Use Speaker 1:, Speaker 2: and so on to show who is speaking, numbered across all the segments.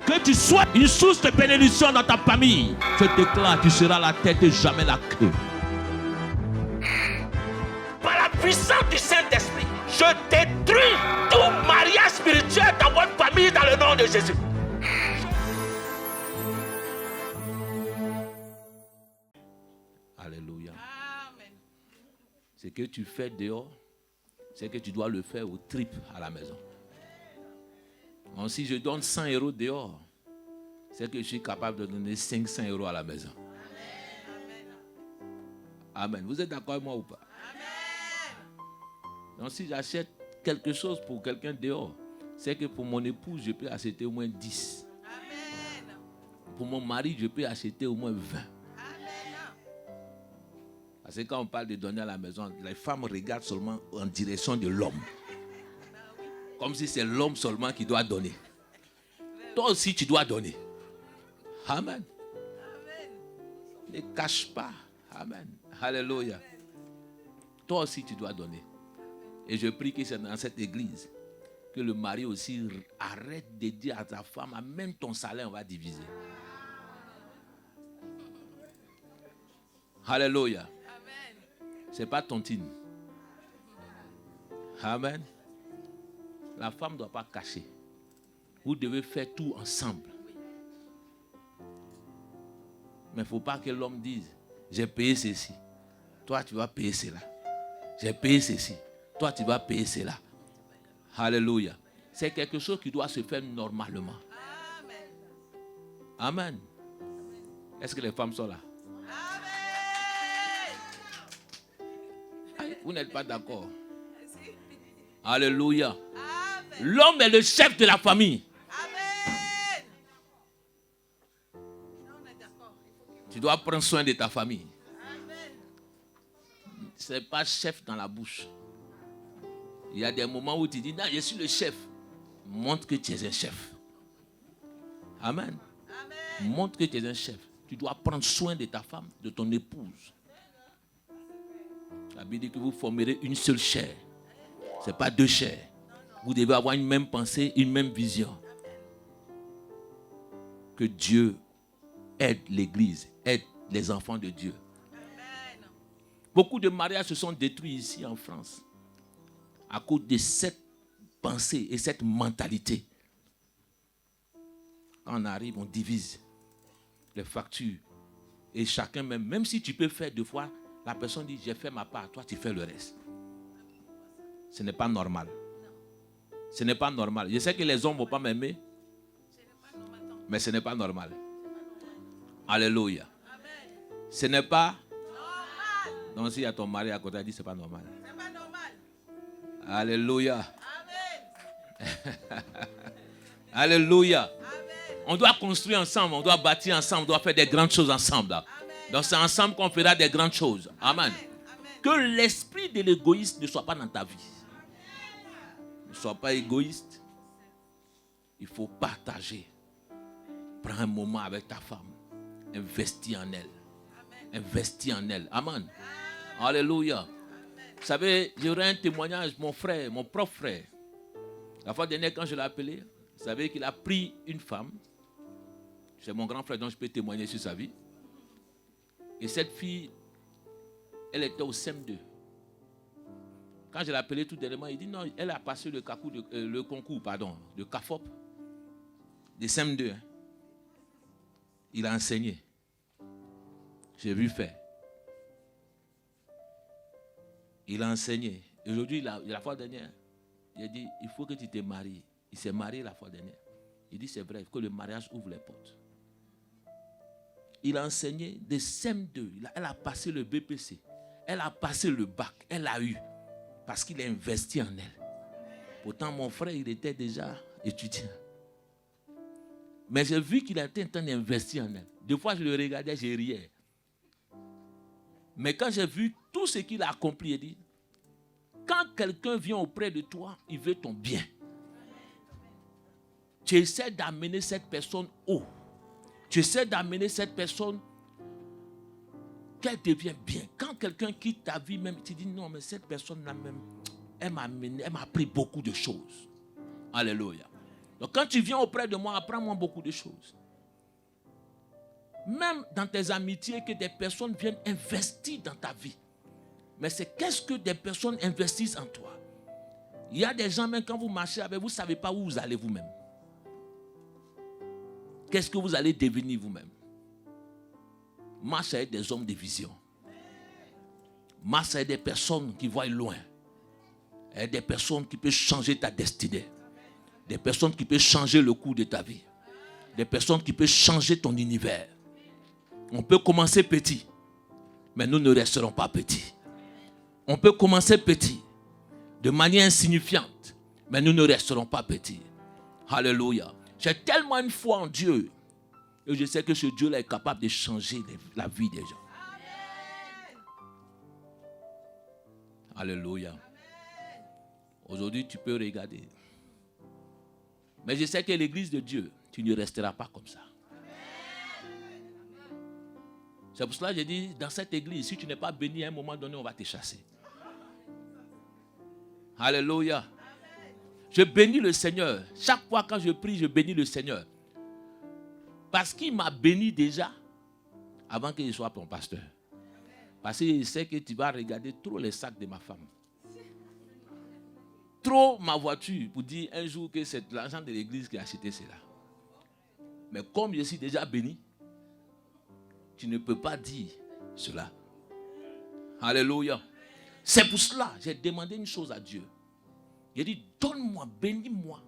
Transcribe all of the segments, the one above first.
Speaker 1: Que tu sois une source de bénédiction dans ta famille. Je déclare, tu seras la tête et jamais la queue. Par la puissance du Saint-Esprit, je détruis tout mariage spirituel dans votre famille dans le nom de Jésus. Alléluia. Amen. Ce que tu fais dehors, c'est que tu dois le faire au triple à la maison. Donc, si je donne 100 € dehors, c'est que je suis capable de donner 500 € à la maison. Amen. Amen. Vous êtes d'accord avec moi ou pas? Amen. Donc si j'achète quelque chose pour quelqu'un dehors, c'est que pour mon épouse, je peux acheter au moins 10. Amen. Pour mon mari, je peux acheter au moins 20. Amen. Parce que quand on parle de donner à la maison, les femmes regardent seulement en direction de l'homme. Comme si c'est l'homme seulement qui doit donner. Toi aussi, tu dois donner. Amen. Ne cache pas. Amen. Alléluia. Toi aussi, tu dois donner. Et je prie que c'est dans cette église que le mari aussi arrête de dire à ta femme, même ton salaire, on va diviser. Alléluia. C'est pas tontine. Amen. La femme ne doit pas cacher. Vous devez faire tout ensemble. Mais il ne faut pas que l'homme dise, j'ai payé ceci. Toi, tu vas payer cela. J'ai payé ceci. Toi, tu vas payer cela. Alléluia. C'est quelque chose qui doit se faire normalement. Amen. Est-ce que les femmes sont là? Amen. Vous n'êtes pas d'accord? Alléluia. L'homme est le chef de la famille. Amen. Tu dois prendre soin de ta famille. Ce n'est pas chef dans la bouche. Il y a des moments où tu dis, non, je suis le chef. Montre que tu es un chef. Amen. Amen. Montre que tu es un chef. Tu dois prendre soin de ta femme, de ton épouse. La Bible dit que vous formerez une seule chair. Ce n'est pas deux chairs. Vous devez avoir une même pensée, une même vision. Que Dieu aide l'Église, aide les enfants de Dieu. Amen. Beaucoup de mariages se sont détruits ici en France à cause de cette pensée et cette mentalité. Quand on arrive, on divise les factures. Et chacun, même si tu peux faire 2 fois, la personne dit, j'ai fait ma part, toi tu fais le reste. Ce n'est pas normal. Ce n'est pas normal. Je sais que les hommes ne vont pas m'aimer, mais ce n'est pas normal. Alléluia. Ce n'est pas normal. Donc s'il y a ton mari à côté, il dit ce n'est pas normal. C'est pas normal. Alléluia. Amen. Alléluia. Amen. On doit construire ensemble, on doit bâtir ensemble, on doit faire des grandes choses ensemble. Amen. Donc c'est ensemble qu'on fera des grandes choses. Amen. Amen. Que l'esprit de l'égoïsme ne soit pas dans ta vie. Ne sois pas égoïste. Il faut partager. Prends un moment avec ta femme. Investis en elle. Investis en elle. Amen. Alléluia. Amen. Vous savez, j'aurais un témoignage, mon frère, mon propre frère. La fois dernière, quand je l'ai appelé, vous savez qu'il a pris une femme. C'est mon grand frère, donc je peux témoigner sur sa vie. Et cette fille, elle était au CM2. Quand je l'ai appelé tout dernièrement, il dit non, elle a passé le concours de CAFOP, de CM2. Hein. Il a enseigné. J'ai vu faire. Il a enseigné. Aujourd'hui, la fois dernière, il a dit, il faut que tu te maries. Il s'est marié la fois dernière. Il dit, c'est vrai, que le mariage ouvre les portes. Il a enseigné de CM2. Elle a passé le BPC. Elle a passé le bac. Elle a eu. Parce qu'il a investi en elle. Pourtant, mon frère, il était déjà étudiant. Mais j'ai vu qu'il était en train d'investir en elle. Des fois, je le regardais, je riais. Mais quand j'ai vu tout ce qu'il a accompli, il dit, quand quelqu'un vient auprès de toi, il veut ton bien. Tu essaies d'amener cette personne haut. Tu essaies d'amener cette personne qu'elle devienne bien. Quand quelqu'un quitte ta vie, même, tu dis non, mais cette personne-là même, elle m'a appris beaucoup de choses. Alléluia. Donc quand tu viens auprès de moi, apprends-moi beaucoup de choses. Même dans tes amitiés, que des personnes viennent investir dans ta vie. Mais c'est qu'est-ce que des personnes investissent en toi. Il y a des gens, même quand vous marchez avec vous, ne savez pas où vous allez vous-même. Qu'est-ce que vous allez devenir vous-même? Marche avec des hommes de vision. Marche avec des personnes qui voient loin. Et des personnes qui peuvent changer ta destinée. Des personnes qui peuvent changer le cours de ta vie. Des personnes qui peuvent changer ton univers. On peut commencer petit, mais nous ne resterons pas petits. On peut commencer petit, de manière insignifiante, mais nous ne resterons pas petits. Alléluia. J'ai tellement une foi en Dieu et je sais que ce Dieu-là est capable de changer la vie des gens. Alléluia. Aujourd'hui, tu peux regarder. Mais je sais que l'église de Dieu, tu ne resteras pas comme ça. C'est pour cela que j'ai dit, dans cette église, si tu n'es pas béni, à un moment donné, on va te chasser. Alléluia. Je bénis le Seigneur. Chaque fois quand je prie, je bénis le Seigneur. Parce qu'il m'a béni déjà avant que je sois ton pasteur. Parce qu'il sait que tu vas regarder trop les sacs de ma femme. Trop ma voiture pour dire un jour que c'est l'argent de l'église qui a acheté cela. Mais comme je suis déjà béni, tu ne peux pas dire cela. Alléluia. C'est pour cela que j'ai demandé une chose à Dieu. Il a dit, donne-moi, bénis-moi,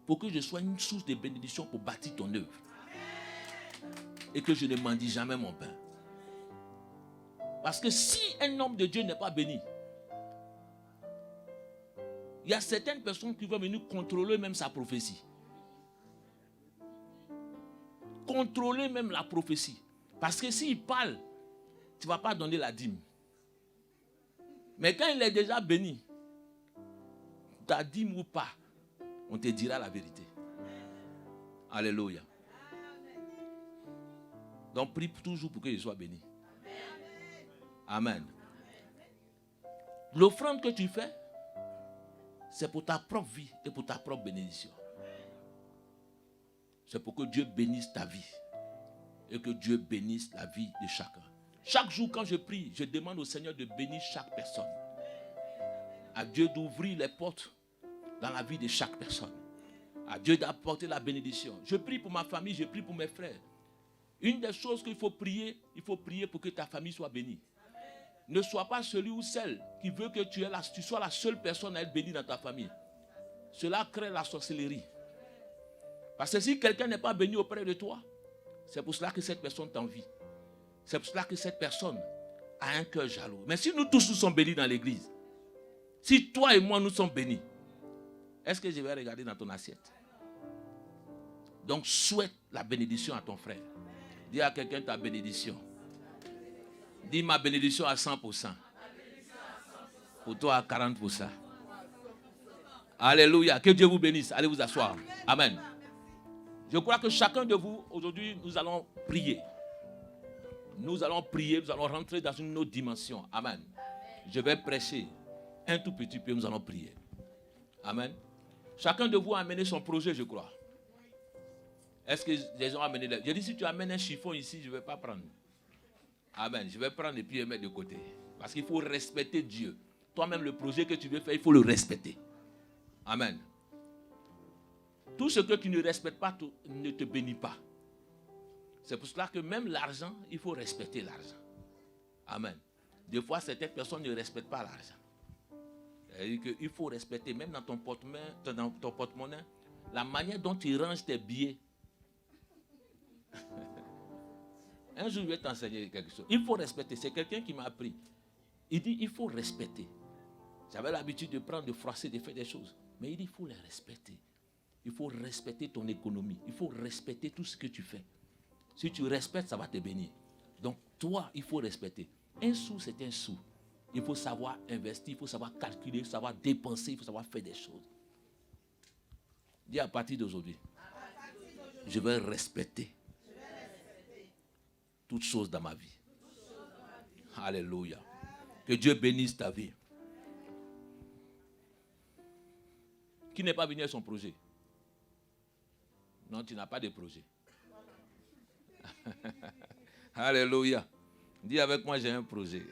Speaker 1: pour que je sois une source de bénédiction pour bâtir ton œuvre. Et que je ne mendie jamais mon pain. Parce que si un homme de Dieu n'est pas béni, il y a certaines personnes qui vont venir contrôler même sa prophétie. Contrôler même la prophétie. Parce que s'il parle, tu ne vas pas donner la dîme. Mais quand il est déjà béni, ta dîme ou pas, on te dira la vérité. Alléluia. Donc prie toujours pour que je sois béni. Amen. L'offrande que tu fais, c'est pour ta propre vie et pour ta propre bénédiction. C'est pour que Dieu bénisse ta vie et que Dieu bénisse la vie de chacun. Chaque jour quand je prie, je demande au Seigneur de bénir chaque personne. À Dieu d'ouvrir les portes dans la vie de chaque personne. À Dieu d'apporter la bénédiction. Je prie pour ma famille, je prie pour mes frères. Une des choses qu'il faut prier pour que ta famille soit bénie. Ne sois pas celui ou celle qui veut que tu sois la seule personne à être bénie dans ta famille. Cela crée la sorcellerie. Parce que si quelqu'un n'est pas béni auprès de toi, c'est pour cela que cette personne t'envie. C'est pour cela que cette personne a un cœur jaloux. Mais si nous tous nous sommes bénis dans l'église, si toi et moi nous sommes bénis, est-ce que je vais regarder dans ton assiette? Donc souhaite la bénédiction à ton frère. Dis à quelqu'un ta bénédiction. Dis ma bénédiction à 100%. Pour toi à 40%. Alléluia. Que Dieu vous bénisse. Allez vous asseoir. Amen. Je crois que chacun de vous, aujourd'hui, nous allons prier. Nous allons prier, nous allons rentrer dans une autre dimension. Amen. Je vais prêcher un tout petit peu, nous allons prier. Amen. Chacun de vous a amené son projet, je crois. Est-ce que les gens ont amené... Je dis, si tu amènes un chiffon ici, je ne vais pas prendre. Amen. Je vais prendre et puis le mettre de côté. Parce qu'il faut respecter Dieu. Toi-même, le projet que tu veux faire, il faut le respecter. Amen. Tout ce que tu ne respectes pas ne te bénit pas. C'est pour cela que même l'argent, il faut respecter l'argent. Amen. Des fois, certaines personnes ne respectent pas l'argent. C'est-à-dire qu'il faut respecter, même dans ton porte-monnaie, la manière dont tu ranges tes billets. Un jour, je vais t'enseigner quelque chose. Il faut respecter. C'est quelqu'un qui m'a appris. Il dit, il faut respecter. J'avais l'habitude de prendre, de froisser, de faire des choses. Mais il dit, il faut les respecter. Il faut respecter ton économie. Il faut respecter tout ce que tu fais. Si tu respectes, ça va te bénir. Donc, toi, il faut respecter. Un sou, c'est un sou. Il faut savoir investir, il faut savoir calculer, il faut savoir dépenser, il faut savoir faire des choses. Dis à partir d'aujourd'hui, je vais respecter toutes choses dans ma vie. Alléluia. Que Dieu bénisse ta vie. Qui n'est pas venu à son projet? Non, tu n'as pas de projet. Alléluia. Dis avec moi, j'ai un projet.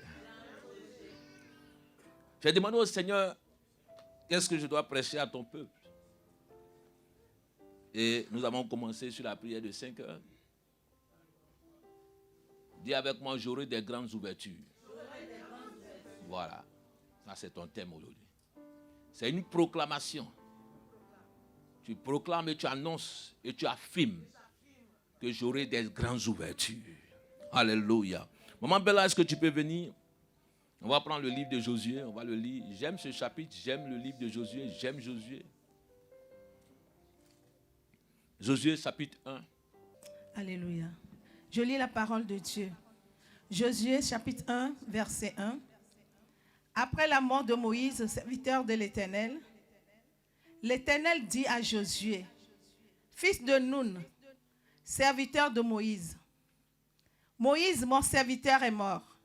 Speaker 1: J'ai demandé au Seigneur, qu'est-ce que je dois prêcher à ton peuple? Et nous avons commencé sur la prière de 5 heures. Dis avec moi, j'aurai des grandes ouvertures. Voilà. Ça, c'est ton thème aujourd'hui. C'est une proclamation. Tu proclames et tu annonces et tu affirmes que j'aurai des grandes ouvertures. Alléluia. Maman Bella, est-ce que tu peux venir? On va prendre le livre de Josué, on va le lire. J'aime ce chapitre, j'aime le livre de Josué, j'aime Josué. Josué, chapitre 1.
Speaker 2: Alléluia. Je lis la parole de Dieu. Josué, chapitre 1, verset 1. Après la mort de Moïse, serviteur de l'Éternel, l'Éternel dit à Josué, fils de Nun, serviteur de Moïse, Moïse, mon serviteur, est mort.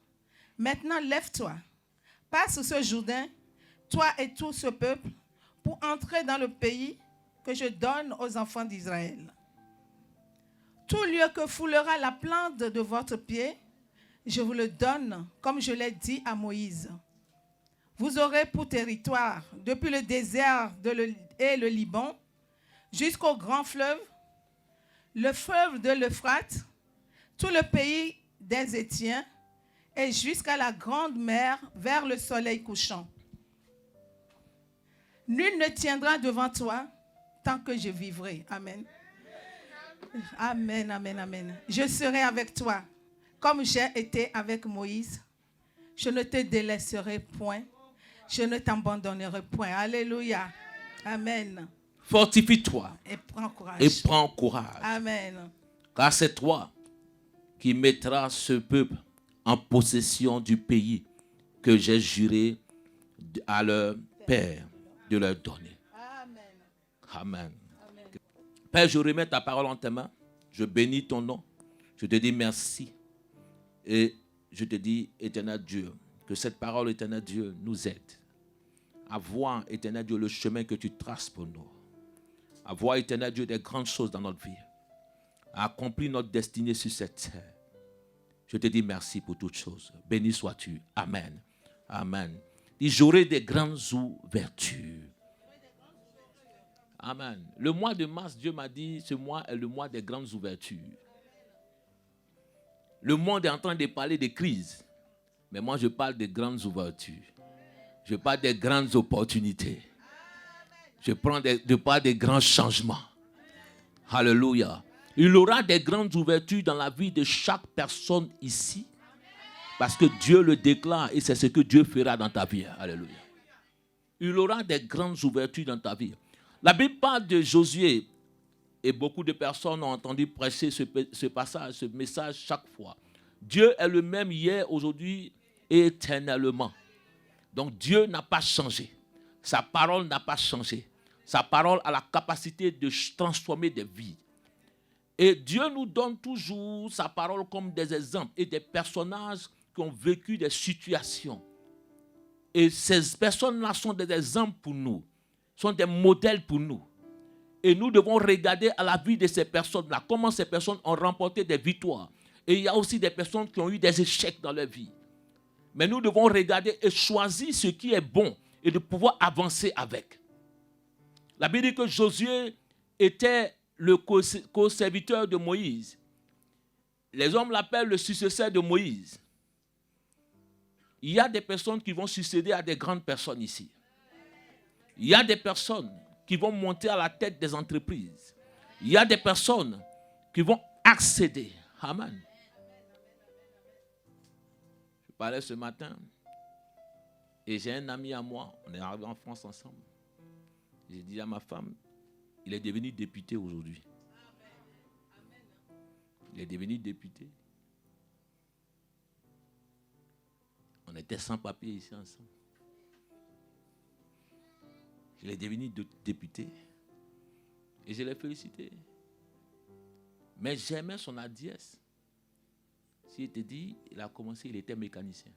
Speaker 2: Maintenant, lève-toi, passe ce Jourdain, toi et tout ce peuple, pour entrer dans le pays que je donne aux enfants d'Israël. Tout lieu que foulera la plante de votre pied, je vous le donne, comme je l'ai dit à Moïse. Vous aurez pour territoire, depuis le désert et le Liban, jusqu'au grand fleuve, le fleuve de l'Euphrate, tout le pays des Hétiens, et jusqu'à la grande mer vers le soleil couchant. Nul ne tiendra devant toi tant que je vivrai. Amen. Amen, amen, amen. Je serai avec toi, comme j'ai été avec Moïse. Je ne te délaisserai point. Je ne t'abandonnerai point. Alléluia. Amen.
Speaker 1: Fortifie-toi
Speaker 2: Et prends courage.
Speaker 1: et prends courage.
Speaker 2: Amen.
Speaker 1: Car c'est toi qui mettras ce peuple en possession du pays que j'ai juré à leur père de leur donner.
Speaker 2: Amen.
Speaker 1: Amen.
Speaker 2: Amen.
Speaker 1: Père, je remets ta parole en tes mains. Je bénis ton nom. Je te dis merci. Et je te dis, éternel Dieu, que cette parole, éternel Dieu, nous aide à voir, éternel Dieu, le chemin que tu traces pour nous. À voir, éternel Dieu, des grandes choses dans notre vie. À accomplir notre destinée sur cette terre. Je te dis merci pour toutes choses. Béni sois-tu. Amen. Amen. Dis, j'aurai des grandes ouvertures. Amen. Le mois de mars, Dieu m'a dit, ce mois est le mois des grandes ouvertures. Le monde est en train de parler de crise. Mais moi, je parle de grandes ouvertures. Je parle des grandes opportunités. Je parle des grands changements. Alléluia. Il aura des grandes ouvertures dans la vie de chaque personne ici. Parce que Dieu le déclare et c'est ce que Dieu fera dans ta vie. Alléluia. Il aura des grandes ouvertures dans ta vie. La Bible parle de Josué et beaucoup de personnes ont entendu prêcher ce passage, ce message chaque fois. Dieu est le même hier, aujourd'hui et éternellement. Donc Dieu n'a pas changé. Sa parole n'a pas changé. Sa parole a la capacité de transformer des vies. Et Dieu nous donne toujours sa parole comme des exemples et des personnages qui ont vécu des situations. Et ces personnes-là sont des exemples pour nous, sont des modèles pour nous. Et nous devons regarder à la vie de ces personnes-là, comment ces personnes ont remporté des victoires. Et il y a aussi des personnes qui ont eu des échecs dans leur vie. Mais nous devons regarder et choisir ce qui est bon et de pouvoir avancer avec. La Bible dit que Josué était le co-serviteur de Moïse. Les hommes l'appellent le successeur de Moïse. Il y a des personnes qui vont succéder à des grandes personnes ici. Il y a des personnes qui vont monter à la tête des entreprises. Il y a des personnes qui vont accéder. Amen. Je parlais ce matin et j'ai un ami à moi, on est arrivé en France ensemble. J'ai dit à ma femme, il est devenu député aujourd'hui. Il est devenu député. On était sans papier ici ensemble. Il est devenu député. Et je l'ai félicité. Mais j'aimais son hardiesse. S'il te dit, il a commencé, il était mécanicien.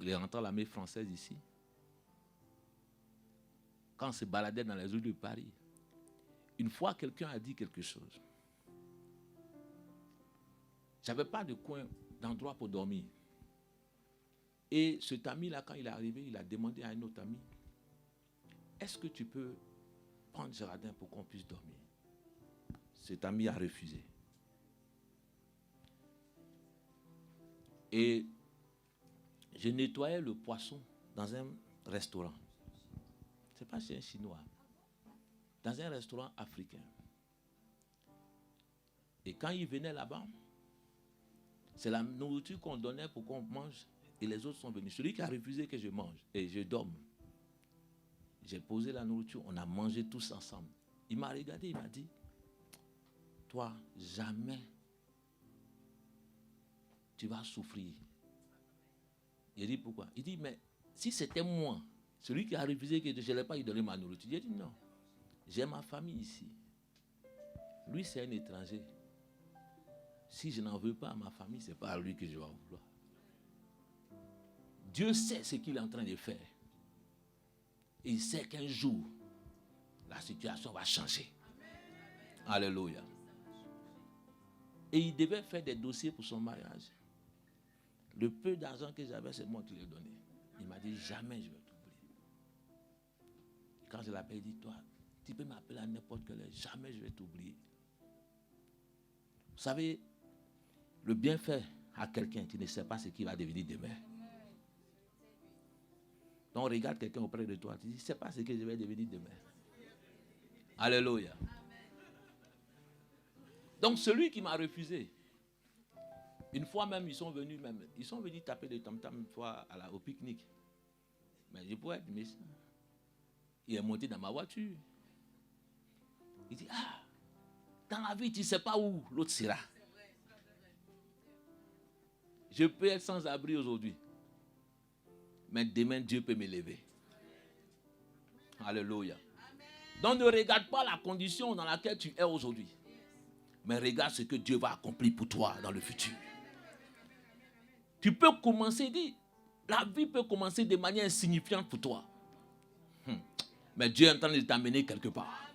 Speaker 1: Il est rentré à l'armée française ici. quand on se baladait dans les rues de Paris, une fois quelqu'un a dit quelque chose. Je n'avais pas de coin, d'endroit pour dormir. Et cet ami-là, quand il est arrivé, il a demandé à un autre ami, est-ce que tu peux prendre Géraldin pour qu'on puisse dormir? Cet ami a refusé. Et je nettoyais le poisson dans un restaurant. Ce n'est pas chez un Chinois. Dans un restaurant africain. Et quand il venait là-bas, c'est la nourriture qu'on donnait pour qu'on mange. Et les autres sont venus. Celui qui a refusé que je mange et je dorme. J'ai posé la nourriture, on a mangé tous ensemble. Il m'a regardé, il m'a dit, toi, jamais tu vas souffrir. Il dit pourquoi? Il dit, mais si c'était moi, celui qui a refusé que je n'allais pas lui donner ma nourriture, j'ai dit non, j'ai ma famille ici. Lui, c'est un étranger. Si je n'en veux pas à ma famille, ce n'est pas à lui que je vais vouloir. Dieu sait ce qu'il est en train de faire. Et il sait qu'un jour, la situation va changer. Alléluia. Et il devait faire des dossiers pour son mariage. Le peu d'argent que j'avais, c'est moi qui lui ai donné. Il m'a dit, jamais je vais t'oublier. Quand je l'appelle, il dit, toi, tu peux m'appeler à n'importe quelle heure, jamais je vais t'oublier. Vous savez, le bienfait à quelqu'un, tu ne sais pas ce qu'il va devenir demain. Donc regarde quelqu'un auprès de toi, tu dis, je ne sais pas ce que je vais devenir demain. Alléluia. Donc celui qui m'a refusé, une fois même, ils sont venus taper des tam-tams une fois au pique-nique. Mais je pourrais être méchant. Il est monté dans ma voiture. Il dit, dans la vie, tu ne sais pas où l'autre sera. Je peux être sans abri aujourd'hui. Mais demain, Dieu peut m'élever. Alléluia. Donc ne regarde pas la condition dans laquelle tu es aujourd'hui. Mais regarde ce que Dieu va accomplir pour toi dans le futur. Tu peux commencer, la vie peut commencer de manière insignifiante pour toi. Mais Dieu est en train de t'amener quelque part.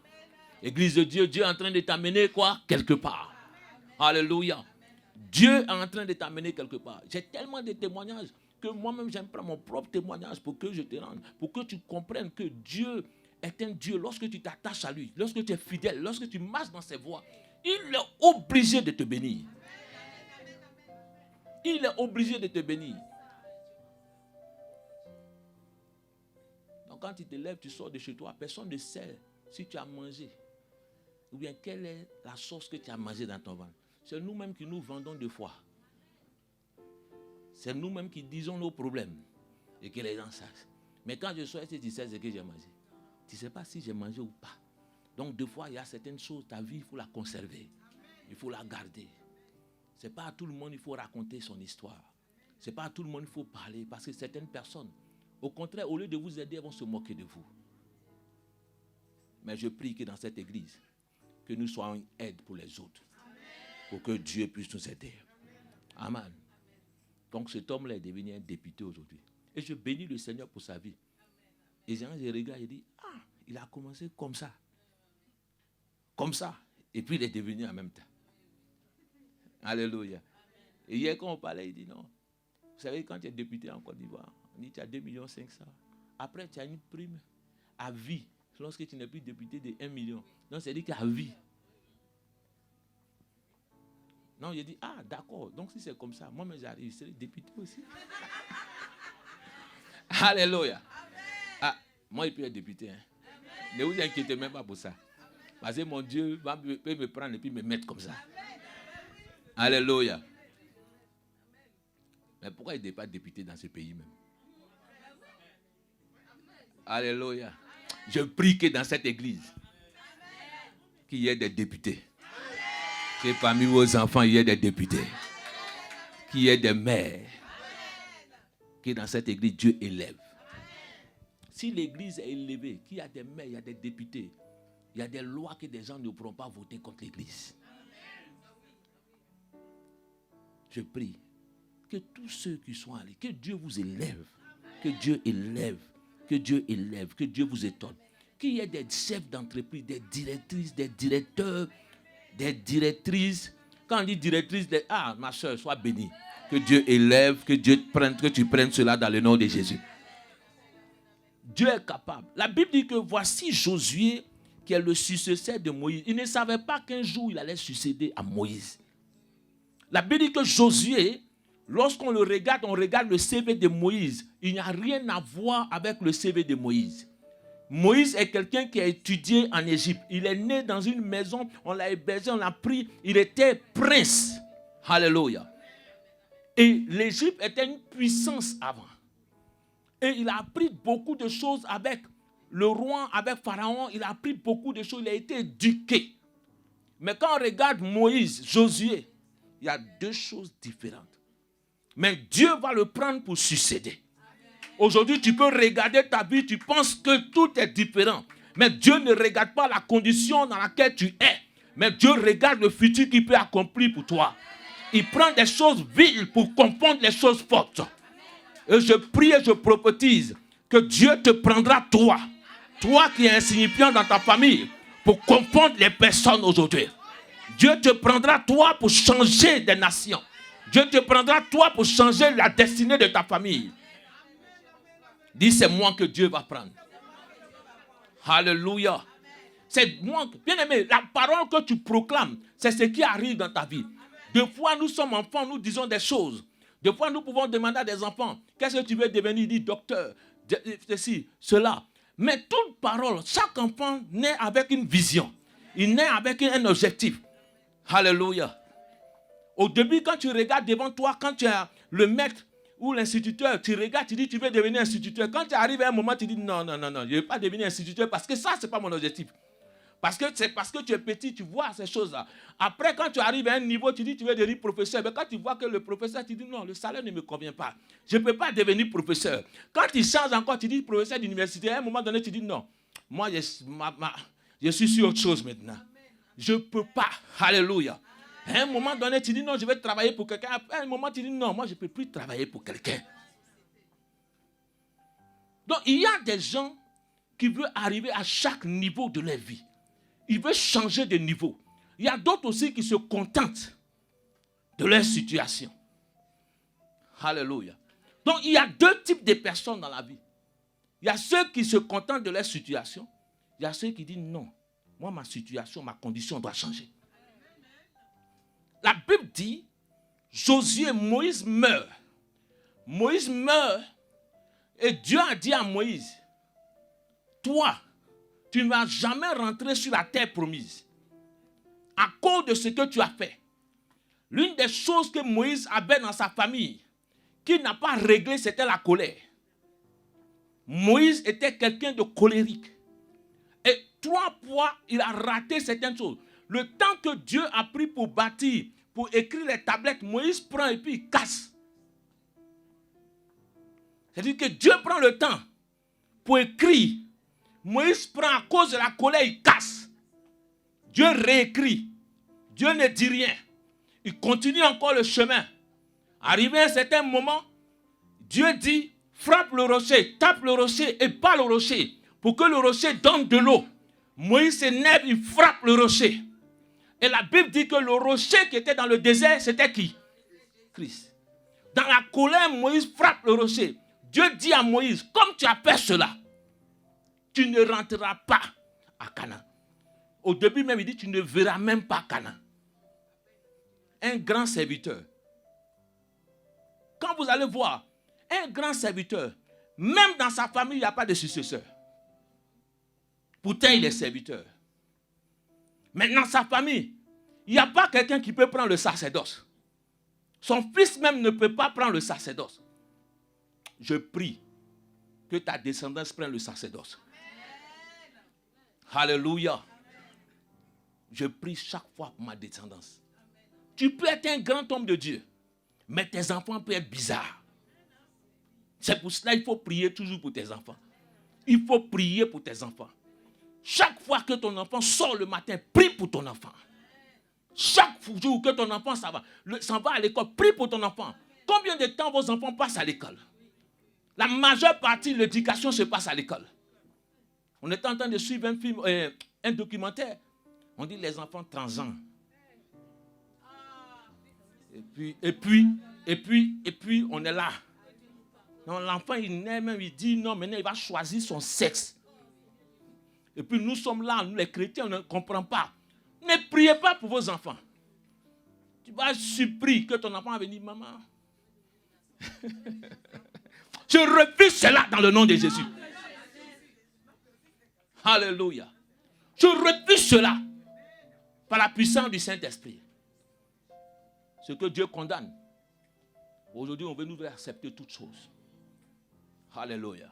Speaker 1: Église de Dieu, Dieu est en train de t'amener quoi? Quelque part. Alléluia. Dieu est en train de t'amener quelque part. J'ai tellement de témoignages que moi-même j'aime prendre mon propre témoignage pour que je te rende, pour que tu comprennes que Dieu est un Dieu. Lorsque tu t'attaches à lui, lorsque tu es fidèle, lorsque tu marches dans ses voies, il est obligé de te bénir. Il est obligé de te bénir. Donc quand tu te lèves, tu sors de chez toi, personne ne sait si tu as mangé ou bien quelle est la sauce que tu as mangée dans ton ventre. C'est nous-mêmes qui nous vendons de foi. C'est nous-mêmes qui disons nos problèmes et que les gens sachent. Mais quand je sors, tu sais ce que j'ai mangé. Tu ne sais pas si j'ai mangé ou pas. Donc, des fois, il y a certaines choses, ta vie, il faut la conserver. Il faut la garder. Ce n'est pas à tout le monde il faut raconter son histoire. Ce n'est pas à tout le monde il faut parler. Parce que certaines personnes, au contraire, au lieu de vous aider, elles vont se moquer de vous. Mais je prie que dans cette église, que nous soyons une aide pour les autres. Pour que Dieu puisse nous aider. Amen. Donc cet homme-là est devenu un député aujourd'hui. Et je bénis le Seigneur pour sa vie. Et je regarde et dis, il a commencé comme ça. Comme ça. Et puis il est devenu en même temps. Alléluia. Et hier quand on parlait, il dit non. Vous savez, quand tu es député en Côte d'Ivoire, on dit tu as 2,5 millions. Après, tu as une prime à vie. Lorsque tu n'es plus député de 1 million. Donc, c'est dit qu'à vie. Non, il a dit, d'accord. Donc, si c'est comme ça, moi-même, j'arrive, je serai député aussi. Alléluia. Moi, il peut être député. Hein. Ne vous inquiétez même pas pour ça. Parce que mon Dieu peut me prendre et puis me mettre comme ça. Alléluia. Mais pourquoi il n'est pas député dans ce pays même? Alléluia. Je prie que dans cette église, qu'il y ait des députés. Que parmi vos enfants, il y ait des députés. Qu'il y ait des maires. Que dans cette église, Dieu élève. Si l'église est élevée, qu'il y a des maires, il y a des députés, il y a des lois que des gens ne pourront pas voter contre l'église. Je prie que tous ceux qui sont allés, que Dieu vous élève. Que Dieu élève. Que Dieu élève. Que Dieu vous étonne. qu'il y ait des chefs d'entreprise, des directrices, des directeurs, des directrices. Quand on dit directrice, ma soeur, sois bénie. Que Dieu élève, que tu prennes cela dans le nom de Jésus. Dieu est capable. La Bible dit que voici Josué, qui est le successeur de Moïse. Il ne savait pas qu'un jour il allait succéder à Moïse. La Bible dit que Josué, lorsqu'on le regarde, on regarde le CV de Moïse. Il n'y a rien à voir avec le CV de Moïse. Moïse est quelqu'un qui a étudié en Égypte. Il est né dans une maison, on l'a hébergé, on l'a pris. Il était prince. Alléluia. Et l'Égypte était une puissance avant. Et il a appris beaucoup de choses avec le roi, avec Pharaon. Il a appris beaucoup de choses. Il a été éduqué. Mais quand on regarde Moïse, Josué, il y a deux choses différentes. Mais Dieu va le prendre pour succéder. Aujourd'hui, tu peux regarder ta vie, tu penses que tout est différent. Mais Dieu ne regarde pas la condition dans laquelle tu es. Mais Dieu regarde le futur qu'il peut accomplir pour toi. Il prend des choses viles pour confondre les choses fortes. Et je prie et je prophétise que Dieu te prendra toi qui es insignifiant dans ta famille, pour confondre les personnes aujourd'hui. Dieu te prendra toi pour changer des nations. Dieu te prendra toi pour changer la destinée de ta famille. Dis, c'est moi que Dieu va prendre. Alléluia. C'est moi. Bien aimé, la parole que tu proclames, c'est ce qui arrive dans ta vie. Des fois, nous sommes enfants, nous disons des choses. Des fois, nous pouvons demander à des enfants, qu'est-ce que tu veux devenir? Il dit, docteur, ceci, cela. Mais toute parole, chaque enfant naît avec une vision. Il naît avec un objectif. Alléluia. Au début, quand tu regardes devant toi, quand tu as le maître ou l'instituteur, tu regardes, tu dis, tu veux devenir instituteur. Quand tu arrives à un moment, tu dis, non, je ne veux pas devenir instituteur parce que ça, ce n'est pas mon objectif. C'est parce que tu es petit, tu vois ces choses-là. Après, quand tu arrives à un niveau, tu dis, tu veux devenir professeur. Mais quand tu vois que le professeur, tu dis, non, le salaire ne me convient pas. Je ne peux pas devenir professeur. Quand tu changes encore, tu dis professeur d'université. À un moment donné, tu dis, non, moi, je suis sur autre chose maintenant. Je ne peux pas. Alléluia. À un moment donné, tu dis, non, je vais travailler pour quelqu'un. Après, à un moment, tu dis, non, moi, je ne peux plus travailler pour quelqu'un. Donc, il y a des gens qui veulent arriver à chaque niveau de leur vie. Ils veulent changer de niveau. Il y a d'autres aussi qui se contentent de leur situation. Alléluia. Donc, il y a deux types de personnes dans la vie. Il y a ceux qui se contentent de leur situation. Il y a ceux qui disent, non, moi, ma situation, ma condition doit changer. La Bible dit, Josué, Moïse meurt. Moïse meurt et Dieu a dit à Moïse, toi, tu ne vas jamais rentrer sur la terre promise à cause de ce que tu as fait. L'une des choses que Moïse avait dans sa famille, qu'il n'a pas réglé, c'était la colère. Moïse était quelqu'un de colérique. Et 3 fois, il a raté certaines choses. Le temps que Dieu a pris pour bâtir, pour écrire les tablettes, Moïse prend et puis il casse. C'est-à-dire que Dieu prend le temps pour écrire. Moïse prend à cause de la colère, il casse. Dieu réécrit. Dieu ne dit rien. Il continue encore le chemin. Arrivé à un certain moment, Dieu dit, frappe le rocher, tape le rocher et pas le rocher, pour que le rocher donne de l'eau. Moïse s'énerve, il frappe le rocher. Et la Bible dit que le rocher qui était dans le désert, c'était qui? Christ. Dans la colère, Moïse frappe le rocher. Dieu dit à Moïse, comme tu as fait cela, tu ne rentreras pas à Canaan. Au début même, il dit, tu ne verras même pas Canaan. Un grand serviteur. Quand vous allez voir, un grand serviteur, même dans sa famille, il n'y a pas de successeur. Pourtant, il est serviteur. Mais dans sa famille, il n'y a pas quelqu'un qui peut prendre le sacerdoce. Son fils même ne peut pas prendre le sacerdoce. Je prie que ta descendance prenne le sacerdoce. Alléluia. Je prie chaque fois pour ma descendance. Tu peux être un grand homme de Dieu, mais tes enfants peuvent être bizarres. C'est pour cela qu'il faut prier toujours pour tes enfants. Il faut prier pour tes enfants. Chaque fois que ton enfant sort le matin, prie pour ton enfant. Chaque jour que ton enfant s'en va à l'école, prie pour ton enfant. Combien de temps vos enfants passent à l'école? La majeure partie de l'éducation se passe à l'école. On était en train de suivre un film, un documentaire. On dit les enfants transgenres. Et puis, on est là. L'enfant, il naît même, il dit non, maintenant il va choisir son sexe. Et puis nous sommes là, nous les chrétiens, on ne comprend pas. Ne priez pas pour vos enfants. Tu vas supplier que ton enfant va venir, maman. Je refuse cela dans le nom de Jésus. Alléluia. Je refuse cela par la puissance du Saint-Esprit. Ce que Dieu condamne. Aujourd'hui, on veut nous accepter toutes choses. Alléluia.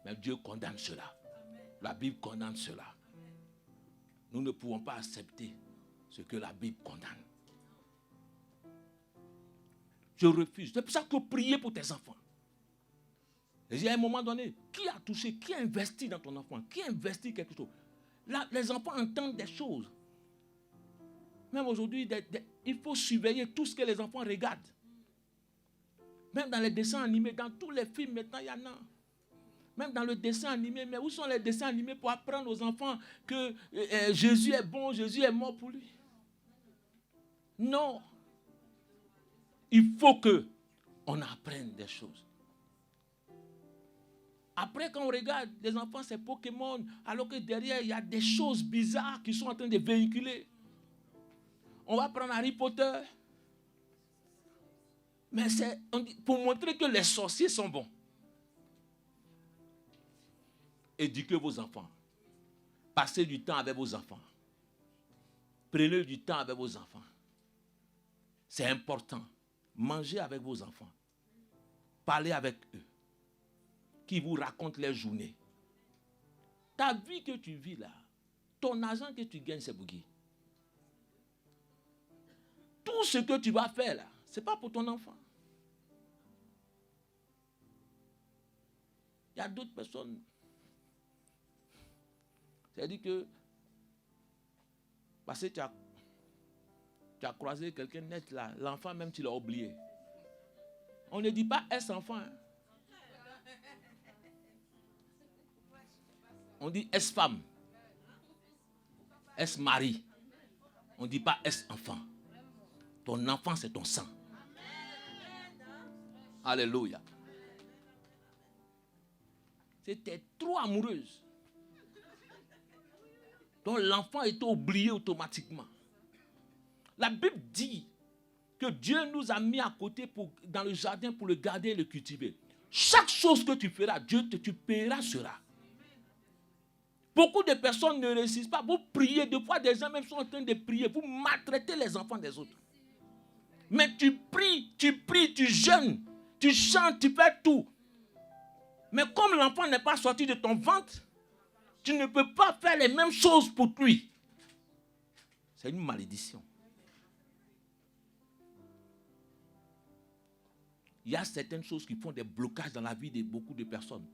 Speaker 1: Mais Dieu condamne cela. La Bible condamne cela. Nous ne pouvons pas accepter ce que la Bible condamne. Je refuse. C'est pour ça que priez pour tes enfants. Et à un moment donné, qui a touché, qui a investi dans ton enfant, qui a investi quelque chose. Là, les enfants entendent des choses. Même aujourd'hui, il faut surveiller tout ce que les enfants regardent. Même dans les dessins animés, dans tous les films maintenant, il y en a. Même dans le dessin animé, mais où sont les dessins animés pour apprendre aux enfants que Jésus est bon, Jésus est mort pour lui? Non. Il faut qu'on apprenne des choses. Après, quand on regarde les enfants, c'est Pokémon, alors que derrière, il y a des choses bizarres qui sont en train de véhiculer. On va prendre Harry Potter. Mais c'est pour montrer que les sorciers sont bons. Éduquez vos enfants. Passez du temps avec vos enfants. Prenez du temps avec vos enfants. C'est important. Mangez avec vos enfants. Parlez avec eux. Qui vous racontent les journées. Ta vie que tu vis là, ton argent que tu gagnes, c'est pour qui? Tout ce que tu vas faire là, ce n'est pas pour ton enfant. Il y a d'autres personnes. C'est-à-dire que, parce que tu as croisé quelqu'un net là, l'enfant même tu l'as oublié. On ne dit pas est-ce enfant. Hein? On dit est-ce femme. Est-ce mari. On ne dit pas est-ce enfant. Ton enfant c'est ton sang. Alléluia. C'était trop amoureuse. Donc l'enfant est oublié automatiquement. La Bible dit que Dieu nous a mis à côté dans le jardin pour le garder et le cultiver. Chaque chose que tu feras, Dieu tu paieras cela. Beaucoup de personnes ne réussissent pas. Vous priez, des fois des gens même sont en train de prier. Vous maltraitez les enfants des autres. Mais tu pries, tu jeûnes, tu chantes, tu fais tout. Mais comme l'enfant n'est pas sorti de ton ventre, tu ne peux pas faire les mêmes choses pour lui. C'est une malédiction. Il y a certaines choses qui font des blocages dans la vie de beaucoup de personnes.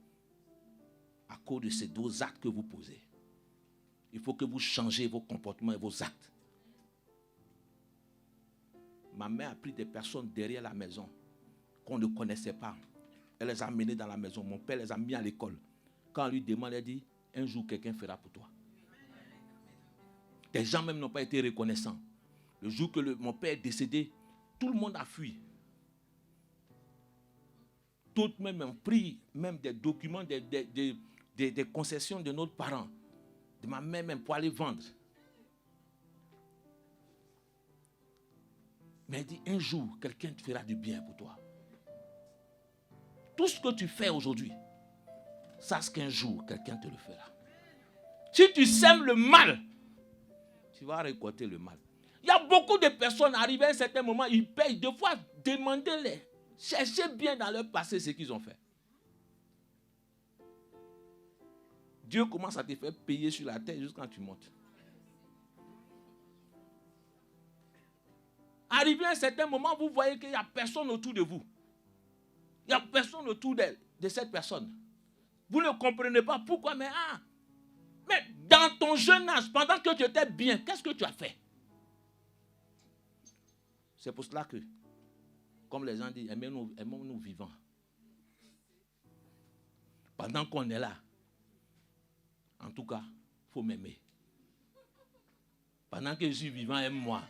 Speaker 1: À cause de ces deux actes que vous posez. Il faut que vous changez vos comportements et vos actes. Ma mère a pris des personnes derrière la maison qu'on ne connaissait pas. Elle les a amenées dans la maison. Mon père les a mis à l'école. Quand on lui demande, elle dit, un jour quelqu'un fera pour toi. Des gens même n'ont pas été reconnaissants. Le jour que mon père est décédé, tout le monde a fui. D'autres même ont pris même des documents, des concessions de nos parents, de ma mère même pour aller vendre. Mais elle dit, un jour, quelqu'un te fera du bien pour toi. Tout ce que tu fais aujourd'hui, sache qu'un jour, quelqu'un te le fera. Si tu sèmes le mal, tu vas récolter le mal. Il y a beaucoup de personnes arrivées à un certain moment, ils payent. Deux fois, demandez-les. Cherchez bien dans leur passé ce qu'ils ont fait. Dieu commence à te faire payer sur la terre jusqu'à quand tu montes. Arrivé à un certain moment, vous voyez qu'il n'y a personne autour de vous. Il n'y a personne autour de cette personne. Vous ne comprenez pas pourquoi, mais dans ton jeune âge, pendant que tu étais bien, qu'est-ce que tu as fait? C'est pour cela que, comme les gens disent, aimons-nous vivants. Pendant qu'on est là, En tout cas, il faut m'aimer. Pendant que je suis vivant, aime-moi.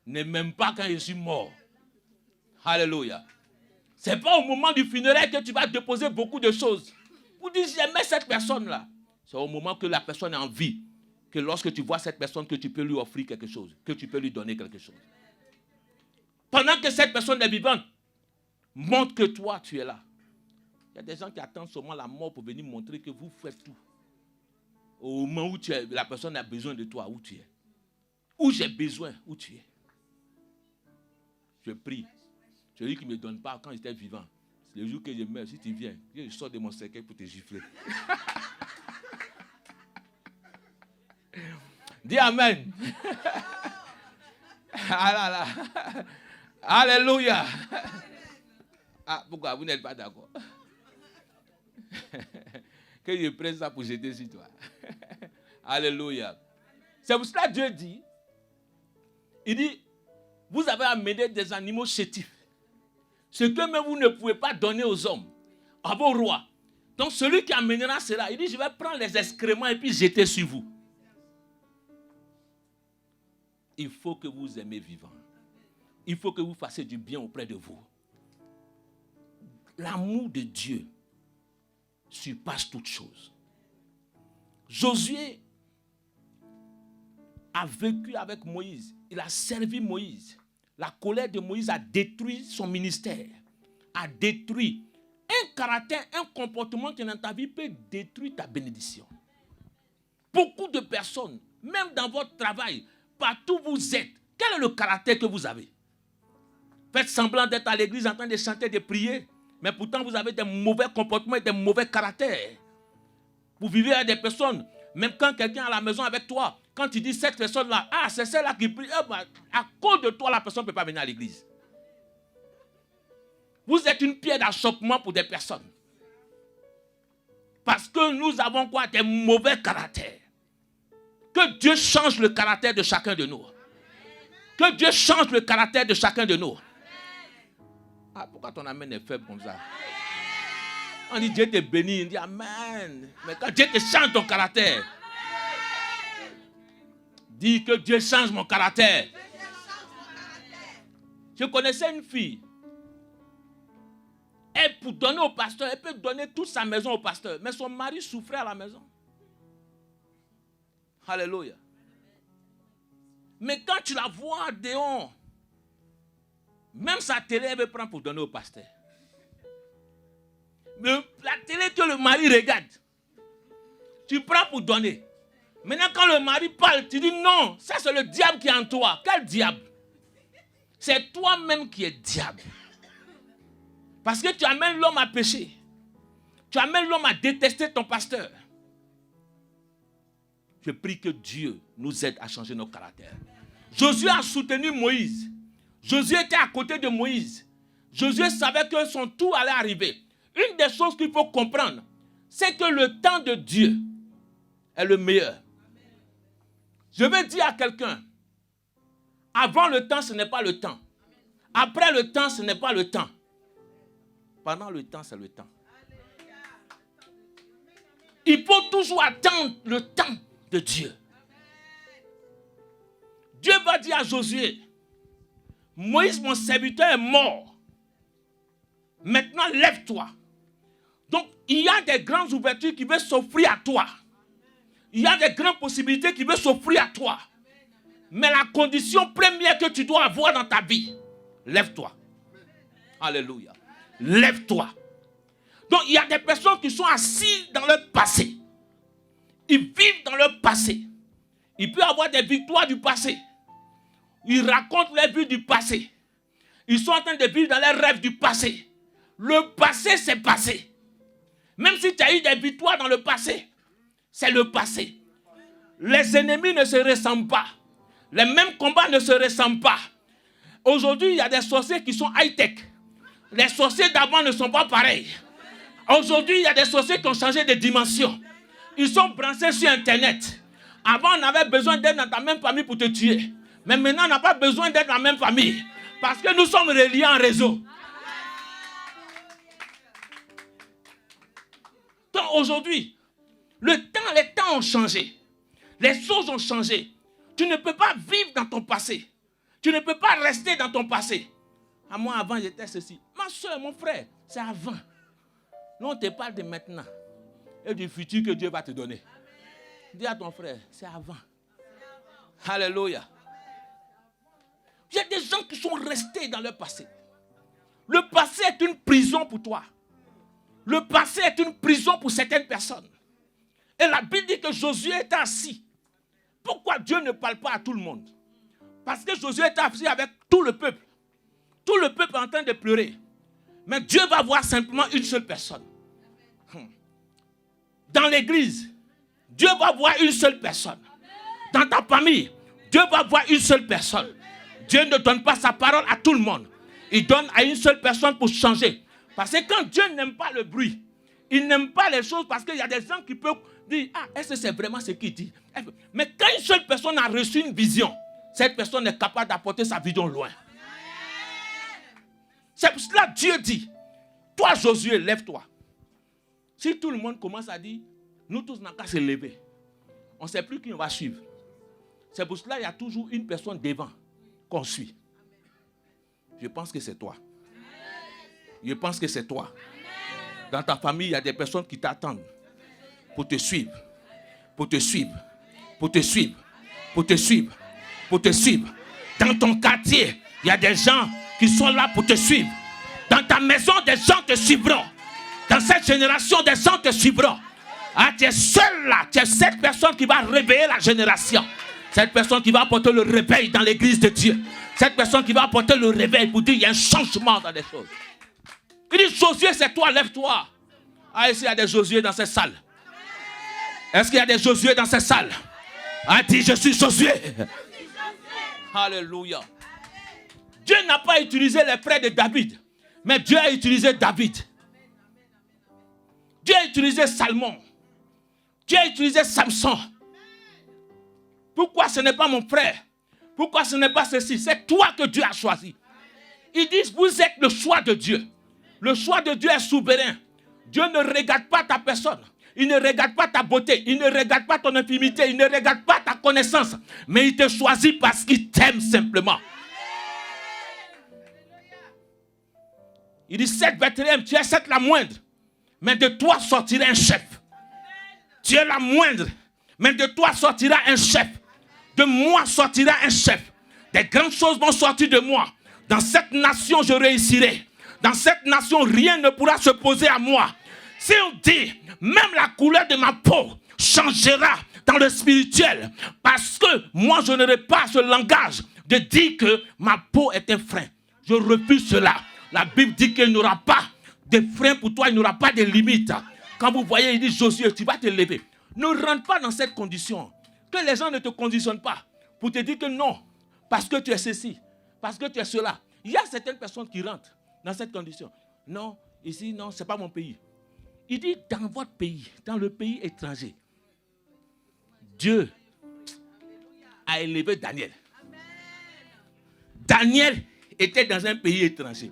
Speaker 1: Ne m'aime pas quand je suis mort. Alléluia. Ce n'est pas au moment du funérail que tu vas déposer beaucoup de choses. Pour dire, j'aimais cette personne-là. C'est au moment que la personne est en vie. Que lorsque tu vois cette personne, que tu peux lui offrir quelque chose. Que tu peux lui donner quelque chose. Pendant que cette personne est vivante, montre que toi, tu es là. Il y a des gens qui attendent seulement la mort pour venir montrer que vous faites tout. Au moment où tu es, la personne a besoin de toi, où tu es. Où j'ai besoin, où tu es. Je prie. Celui qui ne me donne pas quand j'étais vivant. Le jour que je meurs, si tu viens, je sors de mon cercueil pour te gifler. Dis Amen. Ah là là. Alléluia. Ah, pourquoi vous n'êtes pas d'accord? Que je prenne ça pour jeter sur toi. Alléluia. C'est pour cela que Dieu dit, il dit, vous avez amené des animaux chétifs. Ce que même vous ne pouvez pas donner aux hommes, à vos rois. Donc celui qui amènera cela, il dit, je vais prendre les excréments et puis jeter sur vous. Il faut que vous aimez vivant. Il faut que vous fassiez du bien auprès de vous. L'amour de Dieu surpasse toutes choses. Josué a vécu avec Moïse. Il a servi Moïse. La colère de Moïse a détruit son ministère. A détruit. Un caractère, un comportement qui est dans ta vie peut détruire ta bénédiction. Beaucoup de personnes, même dans votre travail, partout où vous êtes, quel est le caractère que vous avez? Faites semblant d'être à l'église en train de chanter, de prier, mais pourtant vous avez des mauvais comportements et des mauvais caractères. Vous vivez avec des personnes, même quand quelqu'un est à la maison avec toi, quand tu dis cette personne-là, ah, c'est celle-là qui prie, à cause de toi, la personne ne peut pas venir à l'église. Vous êtes une pierre d'achoppement pour des personnes. Parce que nous avons quoi? Des mauvais caractères. Que Dieu change le caractère de chacun de nous. Que Dieu change le caractère de chacun de nous. Ah, pourquoi ton amen est faible comme ça? On dit Dieu te bénit, on dit amen. Mais quand Dieu te change ton caractère, dis que Dieu change mon caractère. Je connaissais une fille. Elle, pour donner au pasteur, elle peut donner toute sa maison au pasteur. Mais son mari souffrait à la maison. Alléluia. Mais quand tu la vois dehors, même sa télé, elle veut prendre pour donner au pasteur. Mais la télé que le mari regarde, tu prends pour donner. Maintenant, quand le mari parle, tu dis non, ça c'est le diable qui est en toi. Quel diable? C'est toi-même qui es diable. Parce que tu amènes l'homme à pécher. Tu amènes l'homme à détester ton pasteur. Je prie que Dieu nous aide à changer nos caractères. Josué a soutenu Moïse. Josué était à côté de Moïse. Josué savait que son tour allait arriver. Une des choses qu'il faut comprendre, c'est que le temps de Dieu est le meilleur. Je vais dire à quelqu'un, avant le temps, ce n'est pas le temps. Après le temps, ce n'est pas le temps. Pendant le temps, c'est le temps. Il faut toujours attendre le temps de Dieu. Dieu va dire à Josué, Moïse, mon serviteur, est mort. Maintenant, lève-toi. Donc, il y a des grandes ouvertures qui veulent s'offrir à toi. Il y a des grandes possibilités qui veulent s'offrir à toi. Mais la condition première que tu dois avoir dans ta vie, lève-toi. Alléluia. Lève-toi. Donc, il y a des personnes qui sont assises dans leur passé. Ils vivent dans leur passé. Il peut y avoir des victoires du passé. Ils racontent les vies du passé. Ils sont en train de vivre dans les rêves du passé. Le passé, c'est passé. Même si tu as eu des victoires dans le passé, c'est le passé. Les ennemis ne se ressemblent pas. Les mêmes combats ne se ressemblent pas. Aujourd'hui, il y a des sorciers qui sont high-tech. Les sorciers d'avant ne sont pas pareils. Aujourd'hui, il y a des sorciers qui ont changé de dimension. Ils sont branchés sur Internet. Avant, on avait besoin d'être dans ta même famille pour te tuer. Mais maintenant, on n'a pas besoin d'être dans la même famille. Parce que nous sommes reliés en réseau. Donc aujourd'hui, le temps les temps ont changé. Les choses ont changé. Tu ne peux pas vivre dans ton passé. Tu ne peux pas rester dans ton passé. À moi, avant, j'étais ceci. Ma soeur, mon frère, c'est avant. Nous, on te parle de maintenant et du futur que Dieu va te donner. Dis à ton frère, c'est avant. Alléluia. Il y a des gens qui sont restés dans leur passé. Le passé est une prison pour toi. Le passé est une prison pour certaines personnes. Et la Bible dit que Josué était assis. Pourquoi Dieu ne parle pas à tout le monde? Parce que Josué était assis avec tout le peuple. Tout le peuple est en train de pleurer. Mais Dieu va voir simplement une seule personne. Dans l'église, Dieu va voir une seule personne. Dans ta famille, Dieu va voir une seule personne. Dieu ne donne pas sa parole à tout le monde. Il donne à une seule personne pour changer. Parce que quand Dieu n'aime pas le bruit, il n'aime pas les choses parce qu'il y a des gens qui peuvent dire, ah, est-ce que c'est vraiment ce qu'il dit? Mais quand une seule personne a reçu une vision, cette personne est capable d'apporter sa vision loin. C'est pour cela que Dieu dit, toi Josué, lève-toi. Si tout le monde commence à dire, nous tous n'avons qu'à se lever, on ne sait plus qui on va suivre. C'est pour cela qu'il y a toujours une personne devant qu'on suit. Je pense que c'est toi. Je pense que c'est toi. Dans ta famille, il y a des personnes qui t'attendent pour te suivre. Pour te suivre. Pour te suivre. Pour te suivre. Pour te suivre. Dans ton quartier, il y a des gens qui sont là pour te suivre. Dans ta maison, des gens te suivront. Dans cette génération, des gens te suivront. Ah, tu es seul là. Tu es cette personne qui va réveiller la génération. Cette personne qui va apporter le réveil dans l'église de Dieu. Cette personne qui va apporter le réveil pour dire qu'il y a un changement dans les choses. Il dit, Josué, c'est toi, lève-toi. Ah, ici, il y a des Josué dans cette salle. Est-ce qu'il y a des Josué dans cette salle? Ah, dis, je suis Josué. Alléluia. Dieu n'a pas utilisé les frères de David, mais Dieu a utilisé David. Dieu a utilisé Salmon. Dieu a utilisé Samson. Pourquoi ce n'est pas mon frère? Pourquoi ce n'est pas ceci? C'est toi que Dieu a choisi. Ils disent, vous êtes le choix de Dieu. Le choix de Dieu est souverain. Dieu ne regarde pas ta personne. Il ne regarde pas ta beauté. Il ne regarde pas ton intimité. Il ne regarde pas ta connaissance. Mais il te choisit parce qu'il t'aime simplement. Il dit, cette Bethléem, tu es cette la moindre. Mais de toi sortira un chef. Tu es la moindre. Mais de toi sortira un chef. De moi sortira un chef. Des grandes choses vont sortir de moi. Dans cette nation, je réussirai. Dans cette nation, rien ne pourra se poser à moi. Si on dit, même la couleur de ma peau changera dans le spirituel. Parce que moi, je n'aurai pas ce langage de dire que ma peau est un frein. Je refuse cela. La Bible dit qu'il n'y aura pas de frein pour toi, il n'y aura pas de limite. Quand vous voyez, il dit, Josué, tu vas te lever. Ne rentre pas dans cette condition. Que les gens ne te conditionnent pas pour te dire que non, parce que tu es ceci, parce que tu es cela. Il y a certaines personnes qui rentrent dans cette condition. Non, ici, non, ce n'est pas mon pays. Il dit, dans votre pays, dans le pays étranger, Dieu a élevé Daniel. Daniel était dans un pays étranger.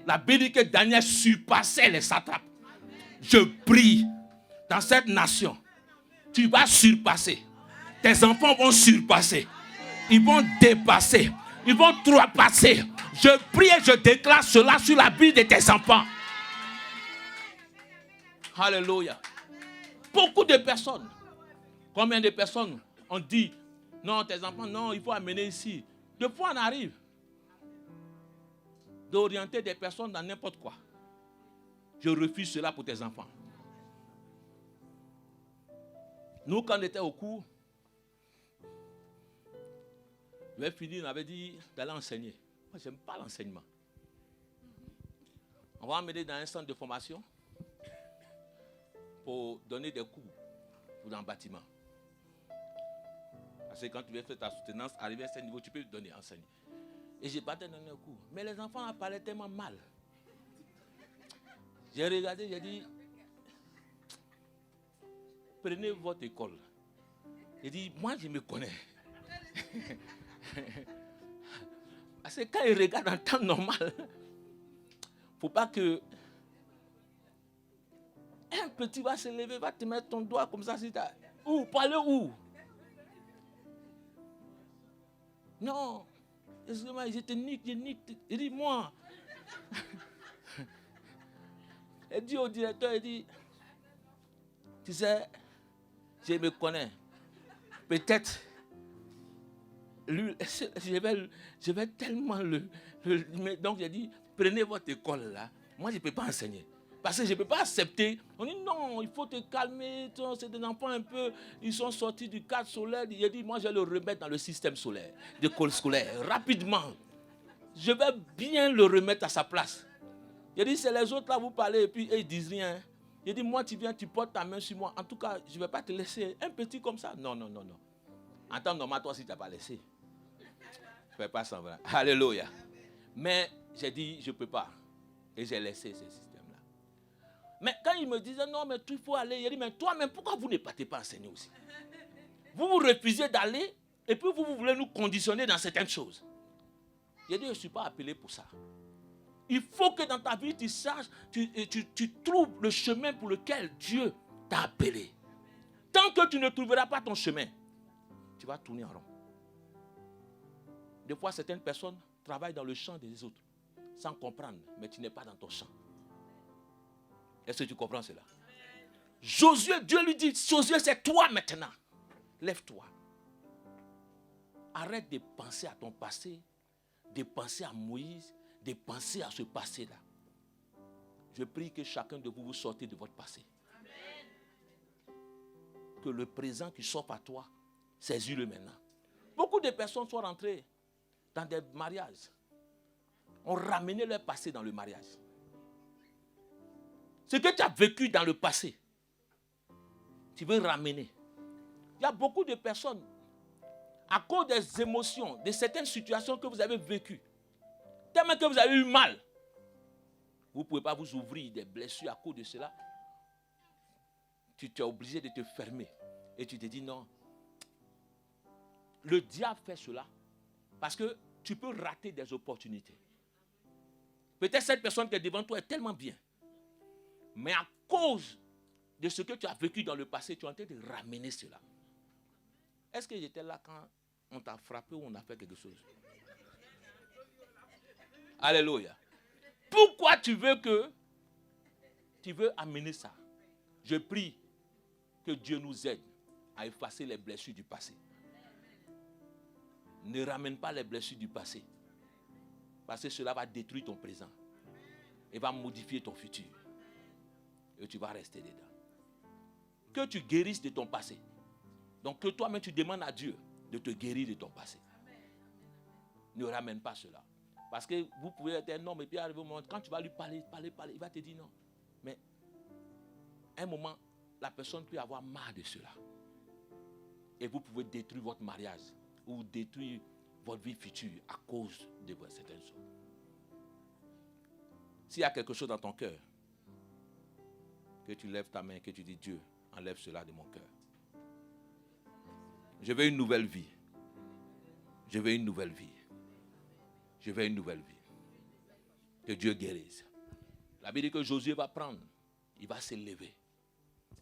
Speaker 1: La Bible dit que Daniel surpassait les satrapes. Je prie, dans cette nation, tu vas surpasser. Tes enfants vont surpasser. Ils vont dépasser. Ils vont trépasser. Je prie et je déclare cela sur la vie de tes enfants. Alléluia. Beaucoup de personnes. Combien de personnes ont dit, non, tes enfants, non, il faut amener ici. Deux fois on arrive d'orienter des personnes dans n'importe quoi. Je refuse cela pour tes enfants. Nous, quand on était au cours, le fini avait dit d'aller enseigner. Moi, je n'aime pas l'enseignement. On va emmener dans un centre de formation pour donner des cours dans un bâtiment. Parce que quand tu veux faire ta soutenance, arriver à ce niveau, tu peux donner, enseigner. Et je n'ai pas donné un cours. Mais les enfants parlaient tellement mal. J'ai regardé, j'ai dit, prenez votre école. J'ai dit, moi je me connais. Parce que quand ils regardent en temps normal, il ne faut pas que petit va se lever, va te mettre ton doigt comme ça. Où? Pour aller où? Non. Excusez-moi, je te nique. Il dit, moi. Il dit au directeur, il dit, tu sais, je me connais. Peut-être, lui, je vais tellement donc j'ai dit, prenez votre école là. Moi, je ne peux pas enseigner. Parce que je ne peux pas accepter. On dit non, il faut te calmer. C'est des enfants un peu, ils sont sortis du cadre solaire. Il a dit, moi, je vais le remettre dans le système solaire, d'école scolaire, rapidement. Je vais bien le remettre à sa place. Il a dit, c'est les autres là, vous parlez et puis ils ne disent rien. Il a dit, moi, tu viens, tu portes ta main sur moi. En tout cas, je ne vais pas te laisser. Un petit comme ça. Non. En temps normal, toi aussi, tu n'as pas laissé. Je ne fais pas semblant. Alléluia. Mais j'ai dit, je ne peux pas. Et j'ai laissé ce système-là. Mais quand il me disait, non, mais tu faut aller, il a dit, mais toi-même, pourquoi vous ne partez pas enseigner aussi? Vous refusez d'aller et puis vous voulez nous conditionner dans certaines choses. Il a dit, je ne suis pas appelé pour ça. Il faut que dans ta vie, tu saches, tu trouves le chemin pour lequel Dieu t'a appelé. Tant que tu ne trouveras pas ton chemin, tu vas tourner en rond. Des fois, certaines personnes travaillent dans le champ des autres sans comprendre, mais tu n'es pas dans ton champ. Est-ce que tu comprends cela? Josué, Dieu lui dit, Josué, c'est toi maintenant. Lève-toi. Arrête de penser à ton passé, de penser à Moïse, de penser à ce passé-là. Je prie que chacun de vous, vous sortez de votre passé. Que le présent qui s'offre à toi, saisis-le maintenant. Beaucoup de personnes sont rentrées dans des mariages. On ramenait leur passé dans le mariage. Ce que tu as vécu dans le passé, tu veux ramener. Il y a beaucoup de personnes, à cause des émotions, de certaines situations que vous avez vécues, tellement que vous avez eu mal, vous ne pouvez pas vous ouvrir des blessures à cause de cela. Tu es obligé de te fermer. Et tu te dis non. Le diable fait cela parce que tu peux rater des opportunités. Peut-être cette personne qui est devant toi est tellement bien. Mais à cause de ce que tu as vécu dans le passé, tu es en train de ramener cela. Est-ce que j'étais là quand on t'a frappé ou on a fait quelque chose? Alléluia. Pourquoi tu veux amener ça? Je prie que Dieu nous aide à effacer les blessures du passé. Ne ramène pas les blessures du passé. Parce que cela va détruire ton présent. Et va modifier ton futur. Et tu vas rester dedans. Que tu guérisses de ton passé. Donc que toi-même tu demandes à Dieu de te guérir de ton passé. Ne ramène pas cela. Parce que vous pouvez être un homme et puis arriver au moment, quand tu vas lui parler, il va te dire non. Mais à un moment, la personne peut avoir marre de cela. Et vous pouvez détruire votre mariage ou détruire votre vie future à cause de certaines choses. S'il y a quelque chose dans ton cœur, que tu lèves ta main, que tu dis Dieu, enlève cela de mon cœur. Je veux une nouvelle vie. Je veux une nouvelle vie. Je veux une nouvelle vie. Que Dieu guérisse. La Bible dit que Josué va prendre, il va se lever.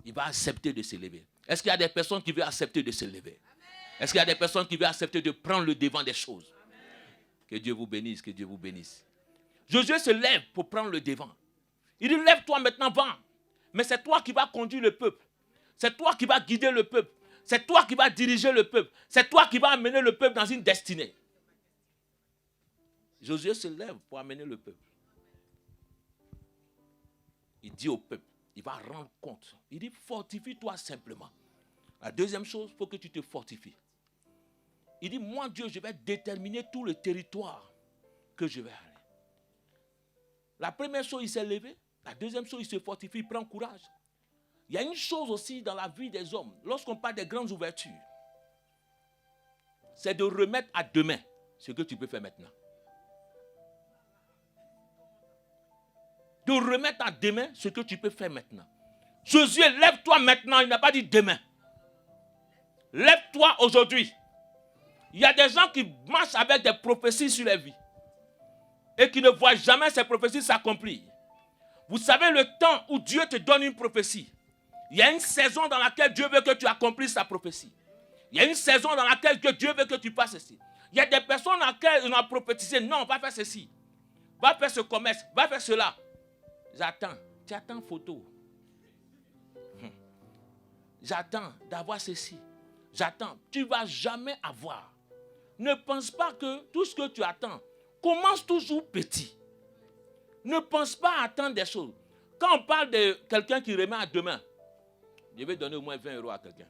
Speaker 1: Il va accepter de se lever. Est-ce qu'il y a des personnes qui veulent accepter de se lever? Est-ce qu'il y a des personnes qui veulent accepter de prendre le devant des choses? Que Dieu vous bénisse, que Dieu vous bénisse. Josué se lève pour prendre le devant. Il dit, lève-toi maintenant, va. Mais c'est toi qui vas conduire le peuple. C'est toi qui vas guider le peuple. C'est toi qui vas diriger le peuple. C'est toi qui vas amener le peuple dans une destinée. Josué se lève pour amener le peuple. Il dit au peuple, il va rendre compte. Il dit, fortifie-toi simplement. La deuxième chose, il faut que tu te fortifies. Il dit, moi Dieu, je vais déterminer tout le territoire que je vais aller. La première chose, il s'est levé. La deuxième chose, il se fortifie, il prend courage. Il y a une chose aussi dans la vie des hommes, lorsqu'on parle des grandes ouvertures, c'est de remettre à demain ce que tu peux faire maintenant. De remettre à demain ce que tu peux faire maintenant. Josué, lève-toi maintenant. Il n'a pas dit demain. Lève-toi aujourd'hui. Il y a des gens qui marchent avec des prophéties sur leur vie et qui ne voient jamais ces prophéties s'accomplir. Vous savez le temps où Dieu te donne une prophétie. Il y a une saison dans laquelle Dieu veut que tu accomplisses sa prophétie. Il y a une saison dans laquelle Dieu veut que tu fasses ceci. Il y a des personnes à qui on a prophétisé, non, va faire ceci. Va faire ce commerce, va faire cela. J'attends. Tu attends photo. J'attends d'avoir ceci. J'attends. Tu ne vas jamais avoir. Ne pense pas que tout ce que tu attends commence toujours petit. Ne pense pas à attendre des choses. Quand on parle de quelqu'un qui remet à demain, je vais donner au moins 20 € à quelqu'un.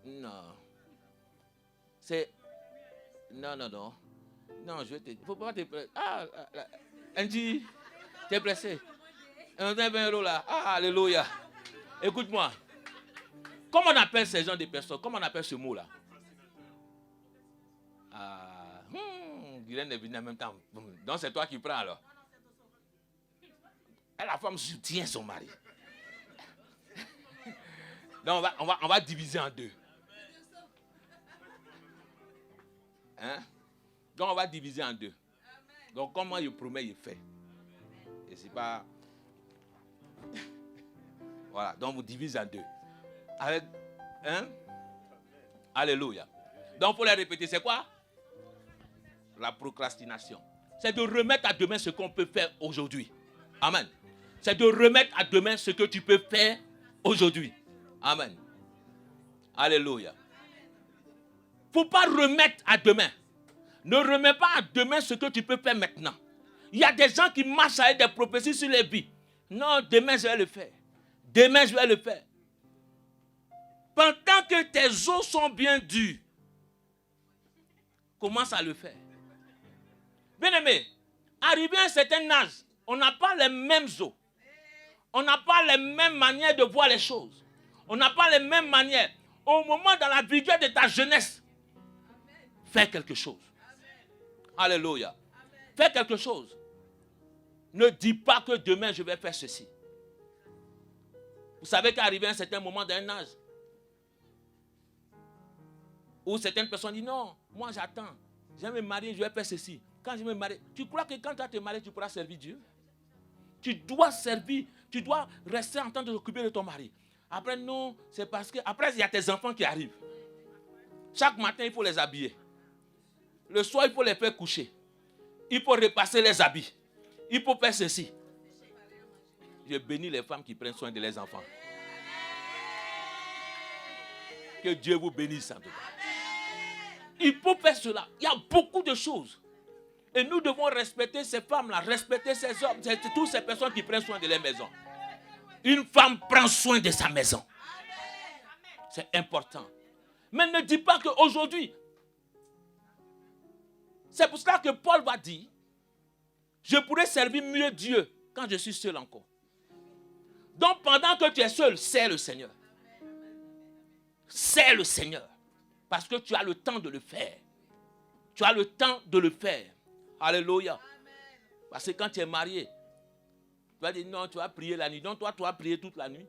Speaker 1: Non. C'est... Non. Non, je vais te... Il ne faut pas te... Ah, Angie, tu es pressé. On a 20 € là. Ah, alléluia. Écoute-moi. Comment on appelle ces gens de personnes? Comment on appelle ce mot-là? Guylaine est venue en même temps. Donc c'est toi qui prends alors. Et la femme soutient son mari. Donc on va diviser en deux. Hein? Donc on va diviser en deux. Donc comment il promet, il fait. Et c'est pas... Voilà, donc vous divisez en deux. Avec... Hein? Alléluia. Donc pour les répéter, c'est quoi? La procrastination. C'est de remettre à demain ce qu'on peut faire aujourd'hui. Amen. C'est de remettre à demain ce que tu peux faire aujourd'hui. Amen. Alléluia. Il ne faut pas remettre à demain. Ne remets pas à demain ce que tu peux faire maintenant. Il y a des gens qui marchent avec des prophéties sur les vies. Non, demain je vais le faire. Demain je vais le faire. Pendant que tes os sont bien durs, commence à le faire. Bien-aimé, arrivé à un certain âge, on n'a pas les mêmes os. On n'a pas les mêmes manières de voir les choses. On n'a pas les mêmes manières. Au moment dans la vigueur de ta jeunesse, fais quelque chose. Alléluia. Fais quelque chose. Ne dis pas que demain je vais faire ceci. Vous savez qu'arrivé à un certain moment d'un âge, où certaines personnes disent non, moi j'attends. Je vais me marier, je vais faire ceci. Quand je me marie, tu crois que quand tu vas te marier, tu pourras servir Dieu? Tu dois servir, tu dois rester en train de t'occuper de ton mari. Après, non, c'est parce que... Après, il y a tes enfants qui arrivent. Chaque matin, il faut les habiller. Le soir, il faut les faire coucher. Il faut repasser les habits. Il faut faire ceci. Je bénis les femmes qui prennent soin de leurs enfants. Que Dieu vous bénisse en tout cas. Il faut faire cela. Il y a beaucoup de choses. Et nous devons respecter ces femmes-là, respecter ces hommes, toutes ces personnes qui prennent soin de leur maison. Une femme prend soin de sa maison. C'est important. Mais ne dis pas qu'aujourd'hui, c'est pour cela que Paul va dire, je pourrais servir mieux Dieu quand je suis seul encore. Donc pendant que tu es seul, sers le Seigneur. Sers le Seigneur. Parce que tu as le temps de le faire. Tu as le temps de le faire. Alléluia. Parce que quand tu es marié, tu vas dire non, tu vas prier la nuit. Donc toi, tu vas prier toute la nuit.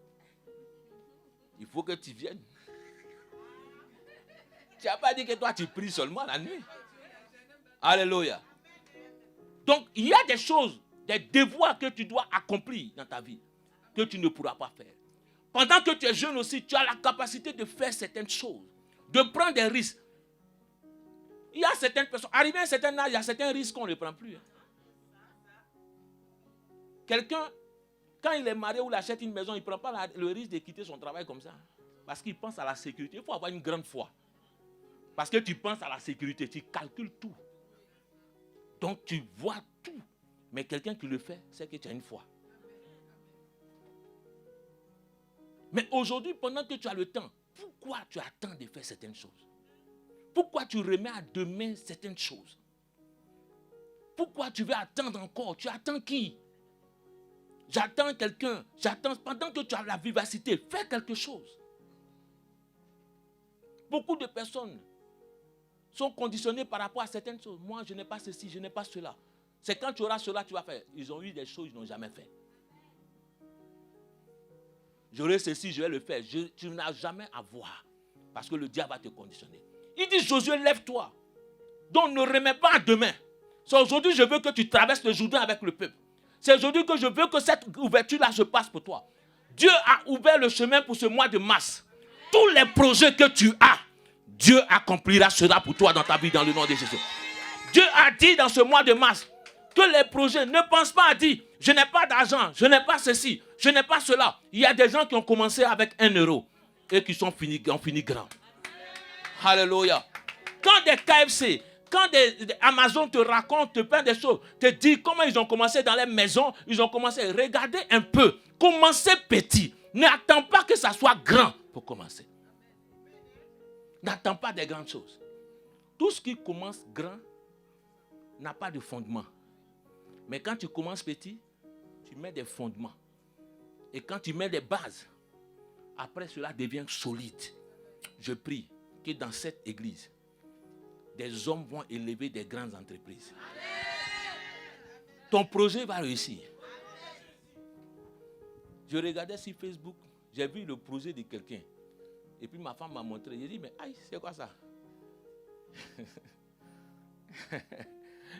Speaker 1: Il faut que tu viennes. Tu n'as pas dit que toi, tu pries seulement la nuit. Alléluia. Donc, il y a des choses, des devoirs que tu dois accomplir dans ta vie, que tu ne pourras pas faire. Pendant que tu es jeune aussi, tu as la capacité de faire certaines choses, de prendre des risques. Il y a certaines personnes, arrivé à un certain âge, il y a certains risques qu'on ne prend plus. Quelqu'un, quand il est marié ou il achète une maison, il ne prend pas le risque de quitter son travail comme ça. Parce qu'il pense à la sécurité. Il faut avoir une grande foi. Parce que tu penses à la sécurité, tu calcules tout. Donc tu vois tout. Mais quelqu'un qui le fait, c'est que tu as une foi. Mais aujourd'hui, pendant que tu as le temps, pourquoi tu attends de faire certaines choses? Pourquoi tu remets à demain certaines choses? Pourquoi tu veux attendre encore? Tu attends qui? J'attends quelqu'un. J'attends pendant que tu as la vivacité. Fais quelque chose. Beaucoup de personnes sont conditionnées par rapport à certaines choses. Moi, je n'ai pas ceci, je n'ai pas cela. C'est quand tu auras cela, tu vas faire. Ils ont eu des choses qu'ils n'ont jamais fait. J'aurai ceci, je vais le faire. Tu n'as jamais à voir. Parce que le diable va te conditionner. Il dit, Josué, lève-toi. Donc ne remets pas à demain. C'est aujourd'hui, je veux que tu traverses le Jourdain avec le peuple. C'est aujourd'hui que je veux que cette ouverture-là se passe pour toi. Dieu a ouvert le chemin pour ce mois de mars. Tous les projets que tu as, Dieu accomplira cela pour toi dans ta vie dans le nom de Jésus. Dieu a dit dans ce mois de mars que les projets, ne pensent pas à dire, je n'ai pas d'argent, je n'ai pas ceci, je n'ai pas cela. Il y a des gens qui ont commencé avec 1 euro et qui ont fini grand. Alléluia. Quand des KFC, quand des Amazon te racontent, te peint des choses, te disent comment ils ont commencé dans les maisons, ils ont commencé, regardez un peu, commencez petit. N'attends pas que ça soit grand pour commencer. N'attends pas des grandes choses. Tout ce qui commence grand n'a pas de fondement. Mais quand tu commences petit, tu mets des fondements. Et quand tu mets des bases, après cela devient solide. Je prie que dans cette église, des hommes vont élever des grandes entreprises. Ton projet va réussir. Je regardais sur Facebook, j'ai vu le projet de quelqu'un. Et puis ma femme m'a montré. J'ai dit, mais aïe, c'est quoi ça?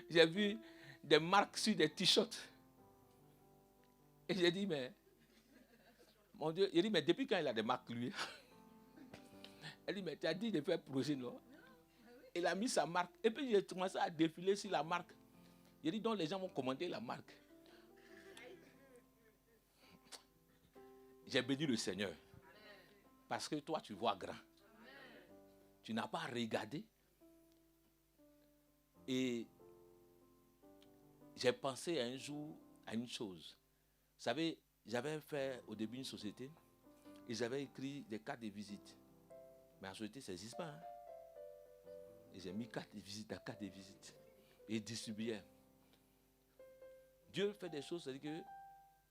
Speaker 1: J'ai vu des marques sur des t-shirts. Et j'ai dit, mais, mon Dieu, il dit, mais depuis quand il a des marques, lui? Elle dit, mais tu as dit de faire projet, non? Il a mis sa marque. Et puis j'ai commencé à défiler sur la marque. J'ai dit, donc les gens vont commander la marque. J'ai béni le Seigneur. Parce que toi, tu vois grand. Tu n'as pas regardé. Et j'ai pensé un jour à une chose. Vous savez, j'avais fait au début une société et j'avais écrit des cartes de visite. Mais la société, ça n'existe pas. Hein? Et j'ai mis carte de visite à carte de visite. Et distribué. Dieu fait des choses, c'est-à-dire que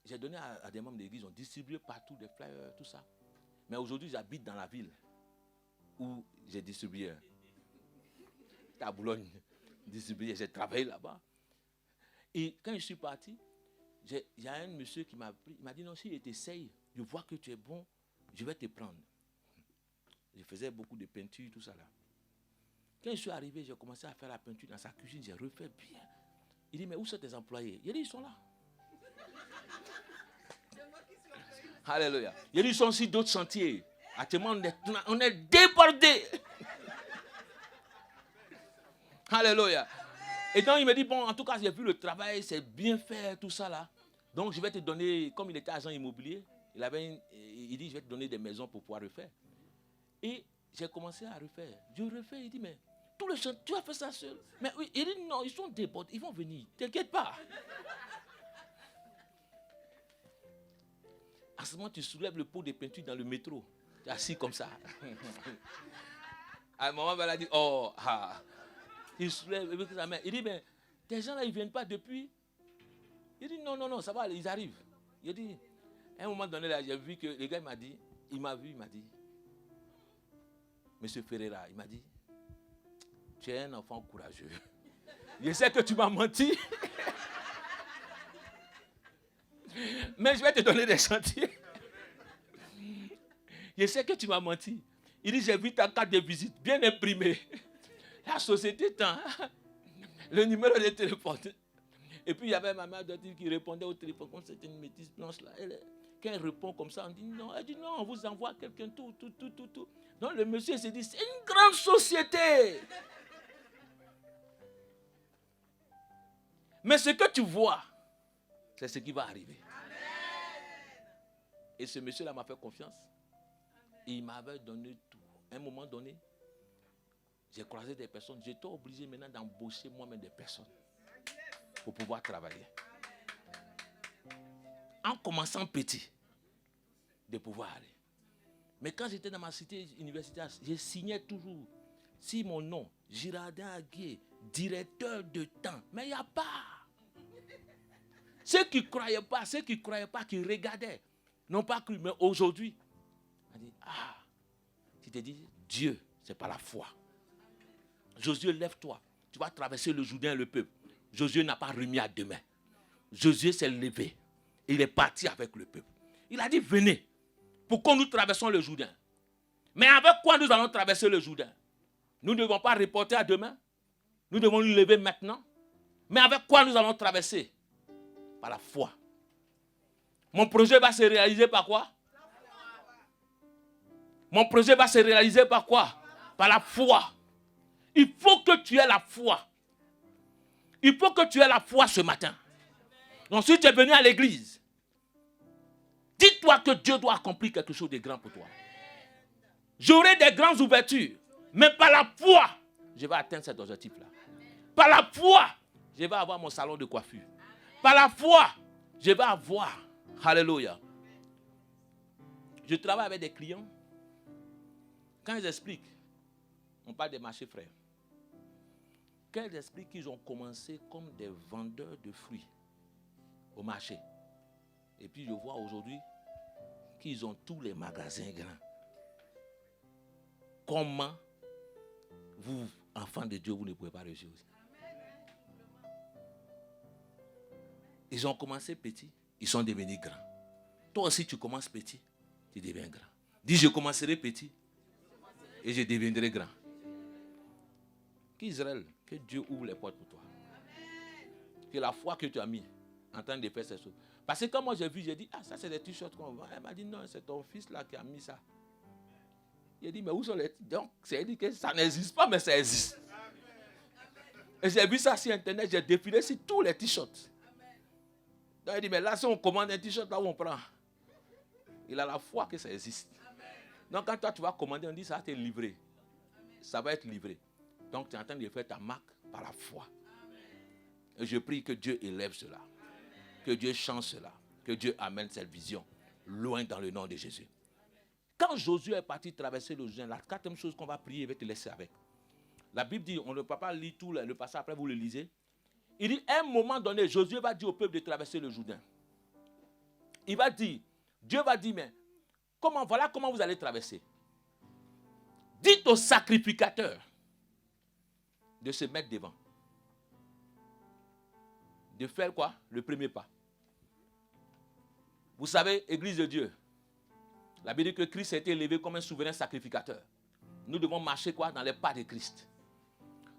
Speaker 1: j'ai donné à des membres d'église, ils ont distribué partout des flyers, tout ça. Mais aujourd'hui, j'habite dans la ville où j'ai distribué. À Boulogne, distribué, j'ai travaillé là-bas. Et quand je suis parti, il y a un monsieur qui m'a pris, il m'a dit non, si tu essayes, je vois que tu es bon, je vais te prendre. Je faisais beaucoup de peinture, tout ça là. Quand je suis arrivé, j'ai commencé à faire la peinture dans sa cuisine, j'ai refait bien. Il dit, mais où sont tes employés? Il dit, ils sont là. Alléluia. Il dit, ils sont aussi d'autres chantiers. Actuellement, on est débordés. Alléluia. Et donc, il me dit, bon, en tout cas, j'ai vu le travail, c'est bien fait, tout ça là. Donc, je vais te donner, comme il était agent immobilier, il dit, je vais te donner des maisons pour pouvoir refaire. Et j'ai commencé à refaire. Je refais, il dit, mais tous les chantiers, tu as fait ça seul? Mais oui, il dit, non, ils sont débordés, ils vont venir, t'inquiète pas. À ce moment, tu soulèves le pot de peinture dans le métro. Tu es assis comme ça. À un moment, elle a dit, oh, ah. Il soulève avec sa main. Il dit, mais tes gens là, ils ne viennent pas depuis? Il dit, non, non, non, ça va, ils arrivent. Il dit, à un moment donné, là, j'ai vu que le gars m'a dit, il m'a dit, Monsieur Ferreira, il m'a dit, tu es un enfant courageux. Je sais que tu m'as menti. Mais je vais te donner des chantiers. Je sais que tu m'as menti. Il dit, j'ai vu ta carte de visite bien imprimée. La société tend. Le numéro de téléphone. Et puis il y avait ma mère qui répondait au téléphone. Comme c'était une métisse blanche là. Quand elle répond comme ça, on dit non. Elle dit non, on vous envoie quelqu'un, tout. Donc le monsieur s'est dit, c'est une grande société. Mais ce que tu vois, c'est ce qui va arriver. Et ce monsieur-là m'a fait confiance. Et il m'avait donné tout. À un moment donné, j'ai croisé des personnes. J'étais obligé maintenant d'embaucher moi-même des personnes pour pouvoir travailler. En commençant petit, de pouvoir aller. Mais quand j'étais dans ma cité universitaire, je signais toujours. Si mon nom, Girardin Aguier, directeur de temps. Mais il n'y a pas. Ceux qui ne croyaient pas, qui regardaient, n'ont pas cru. Mais aujourd'hui, on dit, tu te dis, Dieu, c'est par la foi. Josué, lève-toi. Tu vas traverser le Jourdain et le peuple. Josué n'a pas remis à demain. Josué s'est levé. Il est parti avec le peuple. Il a dit, venez, pour que nous traversions le Jourdain. Mais avec quoi nous allons traverser le Jourdain? Nous ne devons pas reporter à demain. Nous devons nous lever maintenant. Mais avec quoi nous allons traverser? Par la foi. Mon projet va se réaliser par quoi? Mon projet va se réaliser par quoi? Par la foi. Il faut que tu aies la foi. Il faut que tu aies la foi ce matin. Donc si tu es venu à l'église, dis-toi que Dieu doit accomplir quelque chose de grand pour toi. J'aurai des grandes ouvertures, mais par la foi, je vais atteindre cet objectif-là. Par la foi, je vais avoir mon salon de coiffure. Par la foi, je vais avoir. Alléluia. Je travaille avec des clients. Quand ils expliquent, on parle des marchés frères. Quand ils expliquent qu'ils ont commencé comme des vendeurs de fruits au marché. Et puis je vois aujourd'hui qu'ils ont tous les magasins grands. Comment vous, enfants de Dieu, vous ne pouvez pas réussir aussi? Ils ont commencé petits, ils sont devenus grands. Toi aussi, tu commences petit, tu deviens grand. Dis, je commencerai petit et je deviendrai grand. Qu'Israël, que Dieu ouvre les portes pour toi. Que la foi que tu as mis en train de faire ces choses. Parce que quand moi j'ai vu, j'ai dit, ah, ça c'est des t-shirts qu'on vend. Elle m'a dit, non, c'est ton fils là qui a mis ça. J'ai dit, mais où sont les t-shirts? Donc, c'est dit que ça n'existe pas, mais ça existe. Et j'ai vu ça sur Internet, j'ai défilé sur tous les t-shirts. Donc, il dit, mais là, si on commande un t-shirt, là où on prend. Il a la foi que ça existe. Donc, quand toi, tu vas commander, on dit, ça va être livré. Ça va être livré. Donc, tu es en train de faire ta marque par la foi. Et je prie que Dieu élève cela. Que Dieu change cela. Que Dieu amène cette vision loin dans le nom de Jésus. Quand Josué est parti traverser le Jourdain, la quatrième chose qu'on va prier, je vais te laisser avec. La Bible dit, on ne peut pas lire tout le passage, après vous le lisez. Il dit, à un moment donné, Josué va dire au peuple de traverser le Jourdain. Il va dire, Dieu va dire, mais voilà comment vous allez traverser. Dites au sacrificateur de se mettre devant. De faire quoi? Le premier pas. Vous savez, Église de Dieu, la Bible dit que Christ a été élevé comme un souverain sacrificateur. Nous devons marcher quoi? Dans les pas de Christ.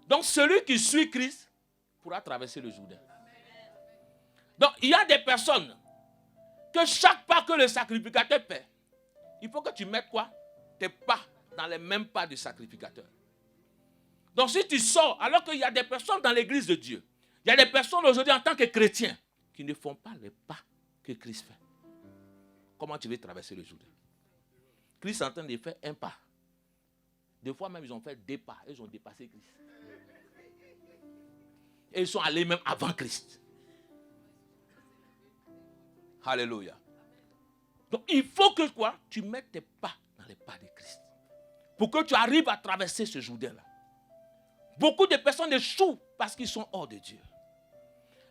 Speaker 1: Donc celui qui suit Christ pourra traverser le Jourdain. Donc il y a des personnes que chaque pas que le sacrificateur fait, il faut que tu mettes quoi? Tes pas dans les mêmes pas du sacrificateur. Donc si tu sors, alors qu'il y a des personnes dans l'église de Dieu, il y a des personnes aujourd'hui en tant que chrétiens qui ne font pas les pas que Christ fait. Comment tu veux traverser le Jourdain? Christ est en train de faire un pas. Des fois même ils ont fait deux pas, ils ont dépassé Christ. Et ils sont allés même avant Christ. Alléluia. Donc il faut que quoi? Tu mettes tes pas dans les pas de Christ. Pour que tu arrives à traverser ce Jourdain-là. Beaucoup de personnes échouent parce qu'ils sont hors de Dieu.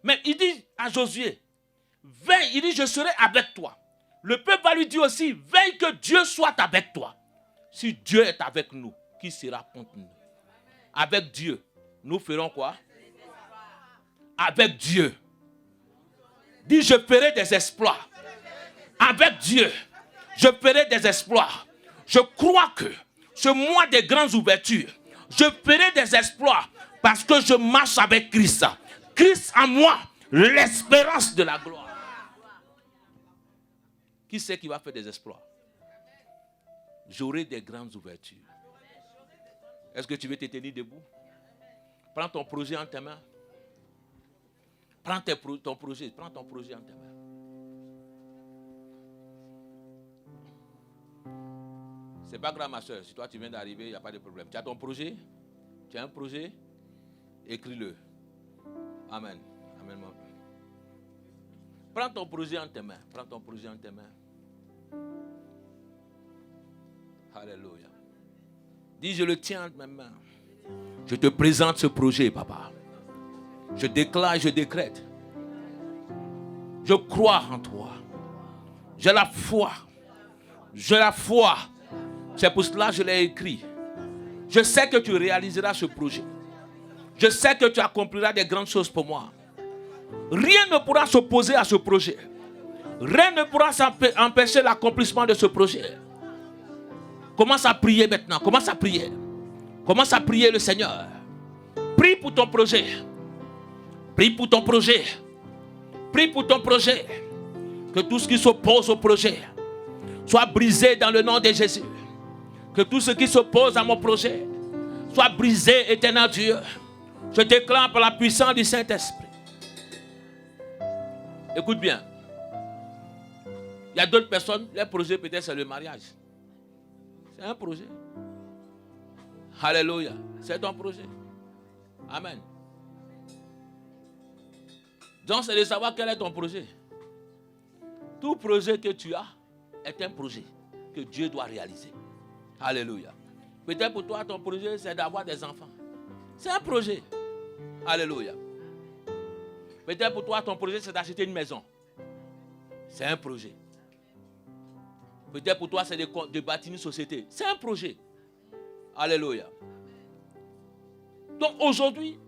Speaker 1: Mais il dit à Josué, veille, il dit, je serai avec toi. Le peuple va lui dire aussi, veille que Dieu soit avec toi. Si Dieu est avec nous, qui sera contre nous? Avec Dieu, nous ferons quoi? Avec Dieu. Dis, je ferai des exploits. Avec Dieu, je ferai des exploits. Je crois que ce mois des grandes ouvertures, je ferai des exploits parce que je marche avec Christ. Christ en moi, l'espérance de la gloire. Qui c'est qui va faire des exploits? J'aurai des grandes ouvertures. Est-ce que tu veux te tenir debout? Prends ton projet en tes mains. Prends ton projet en tes mains. C'est pas grave, ma soeur. Si toi tu viens d'arriver, il n'y a pas de problème. Tu as ton projet? Tu as un projet? Écris-le. Amen. Amen. Prends ton projet en tes mains. Prends ton projet en tes mains. Alléluia. Dis, je le tiens entre mes mains. Je te présente ce projet, papa. Je déclare, je décrète. Je crois en toi. J'ai la foi. J'ai la foi. C'est pour cela que je l'ai écrit. Je sais que tu réaliseras ce projet. Je sais que tu accompliras des grandes choses pour moi. Rien ne pourra s'opposer à ce projet. Rien ne pourra empêcher l'accomplissement de ce projet. Commence à prier maintenant. Commence à prier. Commence à prier le Seigneur. Prie pour ton projet. Prie pour ton projet. Prie pour ton projet. Que tout ce qui s'oppose au projet soit brisé dans le nom de Jésus. Que tout ce qui s'oppose à mon projet soit brisé, éternel Dieu. Je déclare par la puissance du Saint-Esprit. Écoute bien. Il y a d'autres personnes, leur projet peut-être c'est le mariage. C'est un projet. Alléluia. C'est ton projet. Amen. Donc c'est de savoir quel est ton projet. Tout projet que tu as est un projet que Dieu doit réaliser. Alléluia. Peut-être pour toi, ton projet, c'est d'avoir des enfants. C'est un projet. Alléluia. Peut-être pour toi, ton projet, c'est d'acheter une maison. C'est un projet. Peut-être pour toi, c'est de bâtir une société. C'est un projet. Alléluia. Donc aujourd'hui,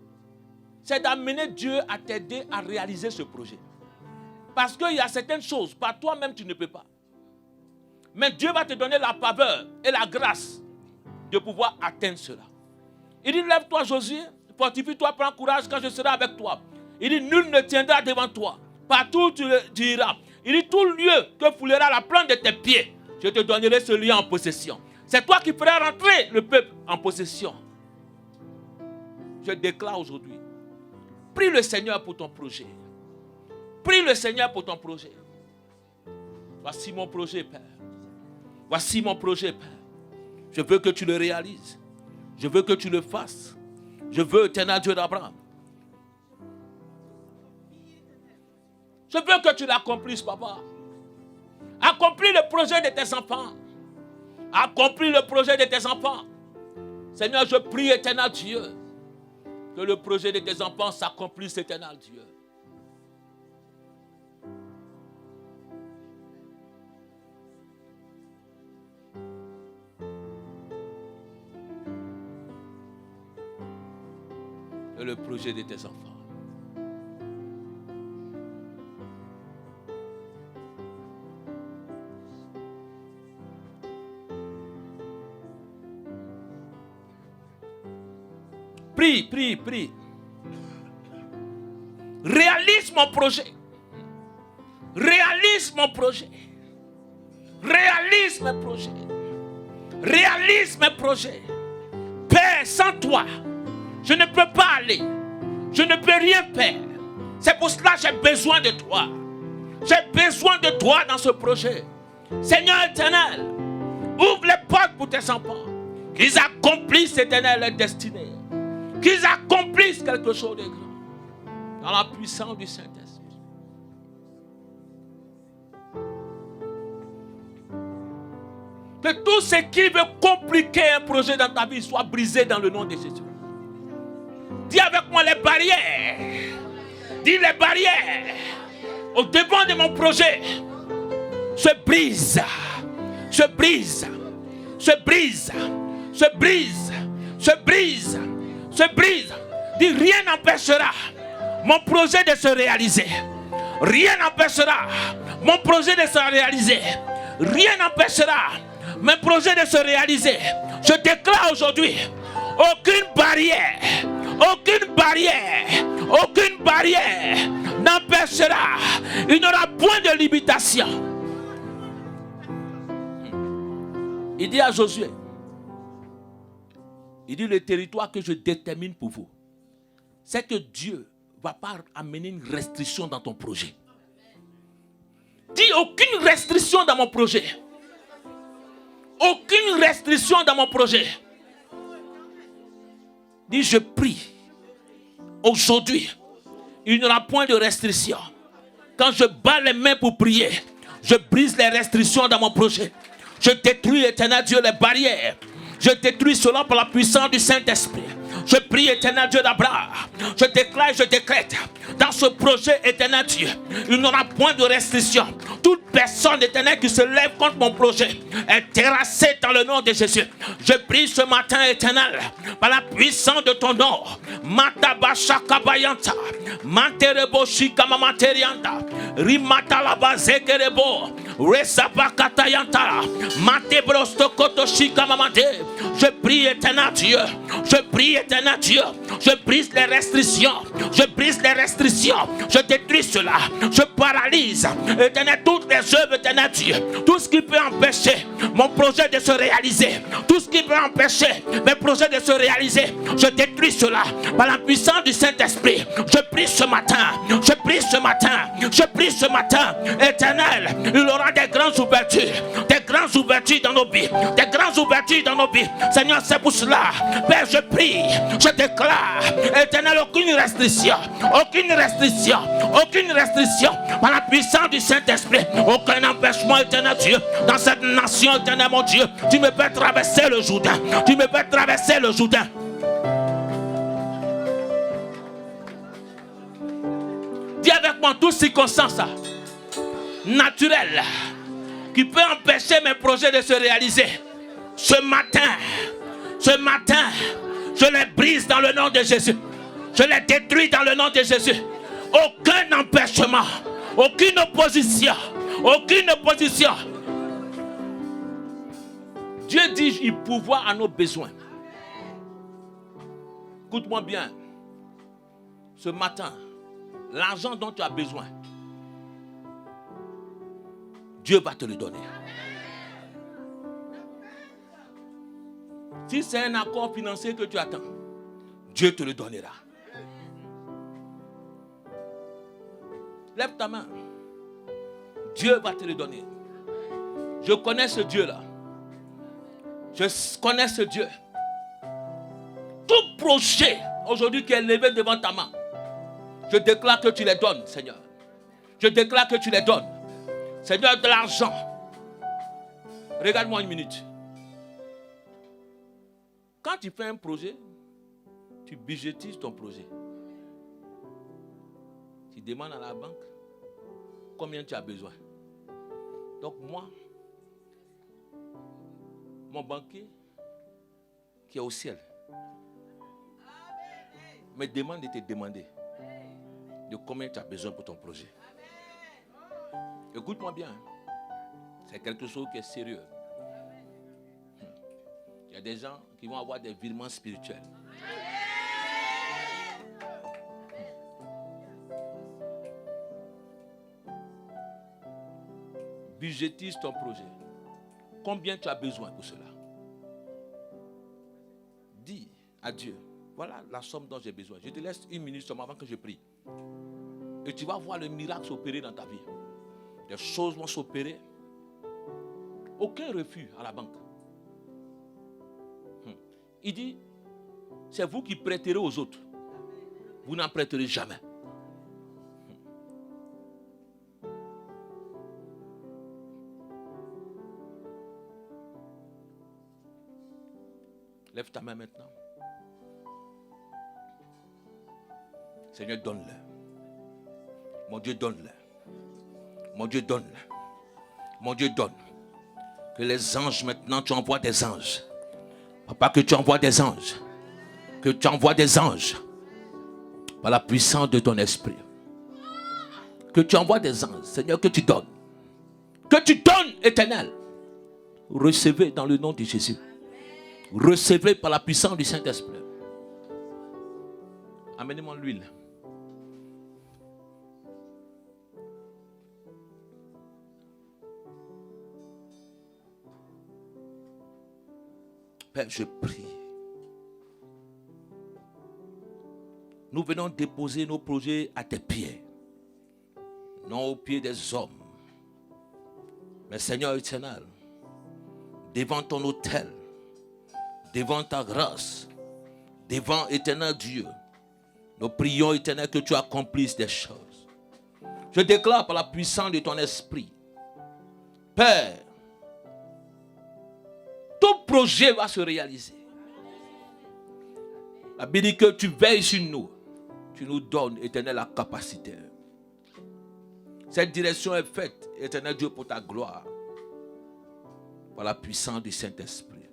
Speaker 1: c'est d'amener Dieu à t'aider à réaliser ce projet. Parce qu'il y a certaines choses, par toi-même, tu ne peux pas. Mais Dieu va te donner la faveur et la grâce de pouvoir atteindre cela. Il dit, lève-toi Josué, fortifie-toi, prends courage quand je serai avec toi. Il dit, nul ne tiendra devant toi. Partout où tu iras. Il dit, tout lieu que foulera la plante de tes pieds, je te donnerai ce lieu en possession. C'est toi qui feras rentrer le peuple en possession. Je déclare aujourd'hui, prie le Seigneur pour ton projet. Prie le Seigneur pour ton projet. Voici mon projet, Père. Voici mon projet, Père. Je veux que tu le réalises. Je veux que tu le fasses. Je veux, éternel Dieu d'Abraham. Je veux que tu l'accomplisses, papa. Accomplis le projet de tes enfants. Accomplis le projet de tes enfants. Seigneur, je prie, éternel Dieu, que le projet de tes enfants s'accomplisse, éternel Dieu. Que le projet de tes enfants. Prie, prie, prie. Réalise mon projet. Réalise mon projet. Réalise mes projets. Réalise mes projets. Père, sans toi, je ne peux pas aller. Je ne peux rien faire. C'est pour cela que j'ai besoin de toi. J'ai besoin de toi dans ce projet. Seigneur éternel, ouvre les portes pour tes enfants. Qu'ils accomplissent, éternel, leur destinée. Qu'ils accomplissent quelque chose de grand. Dans la puissance du Saint-Esprit. Que tout ce qui veut compliquer un projet dans ta vie soit brisé dans le nom de Jésus. Dis avec moi les barrières. Dis les barrières. Au devant de mon projet. Se brise. Se brise. Se brise. Se brise. Se brise. Se brise. Dis rien n'empêchera mon projet de se réaliser. Rien n'empêchera mon projet de se réaliser. Rien n'empêchera mon projet de se réaliser. Je déclare aujourd'hui, aucune barrière, aucune barrière, aucune barrière n'empêchera. Il n'y aura point de limitation. Il dit à Josué, il dit le territoire que je détermine pour vous, c'est que Dieu ne va pas amener une restriction dans ton projet. Dis aucune restriction dans mon projet. Aucune restriction dans mon projet. Dis je prie. Aujourd'hui, il n'y aura point de restriction. Quand je bats les mains pour prier, je brise les restrictions dans mon projet. Je détruis, éternel Dieu, les barrières. Je détruis cela par la puissance du Saint-Esprit. Je prie, éternel Dieu d'Abraham. Je déclare, je décrète. Dans ce projet, éternel Dieu, il n'y aura point de restriction. Toute personne, éternel, qui se lève contre mon projet est terrassée dans le nom de Jésus. Je prie ce matin, éternel, par la puissance de ton nom. Matabashakabayanta. Manterebo shikamamanterianta. Rimatalabazekerebo. Resabakatayanta. Matebrostokoto shikamamante. Je prie, éternel Dieu. Je prie, éternel Dieu. Je brise les restrictions. Je brise les restrictions. Je détruis cela. Je paralyse, éternel, toutes les œuvres, éternel Dieu. Tout ce qui peut empêcher mon projet de se réaliser. Tout ce qui peut empêcher mes projets de se réaliser. Je détruis cela par la puissance du Saint-Esprit. Je prie ce matin. Je prie ce matin. Je prie ce matin. Éternel, il aura des grandes ouvertures. Des grandes ouvertures dans nos vies. Des grandes ouvertures dans nos vies. Seigneur, c'est pour cela. Père, je prie. Je déclare, éternel, aucune restriction. Aucune restriction. Aucune restriction. Par la puissance du Saint-Esprit. Aucun empêchement, éternel Dieu. Dans cette nation, éternel mon Dieu. Tu me fais traverser le Jourdain. Tu me fais traverser le Jourdain. Dis avec moi, toute circonstance naturelle qui peut empêcher mes projets de se réaliser. Ce matin, je les brise dans le nom de Jésus. Je les détruis dans le nom de Jésus. Aucun empêchement, aucune opposition, aucune opposition. Dieu dit, il pourvoit à nos besoins. Écoute-moi bien. Ce matin, l'argent dont tu as besoin, Dieu va te le donner. Si c'est un accord financier que tu attends, Dieu te le donnera. Lève ta main. Dieu va te le donner. Je connais ce Dieu-là. Je connais ce Dieu. Tout projet aujourd'hui qui est levé devant ta main, je déclare que tu les donnes, Seigneur. Je déclare que tu les donnes. Seigneur, de l'argent. Regarde-moi une minute. Quand tu fais un projet, tu budgétises ton projet. Tu demandes à la banque combien tu as besoin. Donc moi, mon banquier qui est au ciel me demande de te demander de combien tu as besoin pour ton projet. Écoute-moi bien. C'est quelque chose qui est sérieux. Il y a des gens qui vont avoir des virements spirituels. Budgétise ton projet. Combien tu as besoin pour cela? Dis à Dieu, voilà la somme dont j'ai besoin. Je te laisse une minute seulement avant que je prie. Et tu vas voir le miracle s'opérer dans ta vie. Des choses vont s'opérer. Aucun refus à la banque. Il dit, c'est vous qui prêterez aux autres. Vous n'en prêterez jamais. Lève ta main maintenant. Seigneur, donne-le. Mon Dieu, donne-le. Mon Dieu, donne-le. Mon Dieu, donne. Que les anges maintenant, tu envoies des anges. Papa, que tu envoies des anges. Que tu envoies des anges. Par la puissance de ton esprit. Que tu envoies des anges. Seigneur, que tu donnes. Que tu donnes, éternel. Recevez dans le nom de Jésus. Recevez par la puissance du Saint-Esprit. Amenez-moi l'huile. Père, je prie. Nous venons déposer nos projets à tes pieds. Non aux pieds des hommes. Mais Seigneur éternel, devant ton autel, devant ta grâce, devant éternel Dieu, nous prions éternel que tu accomplisses des choses. Je déclare par la puissance de ton esprit, Père, tout projet va se réaliser. La Bible dit que tu veilles sur nous. Tu nous donnes, éternel, la capacité. Cette direction est faite, éternel Dieu, pour ta gloire. Par la puissance du Saint-Esprit.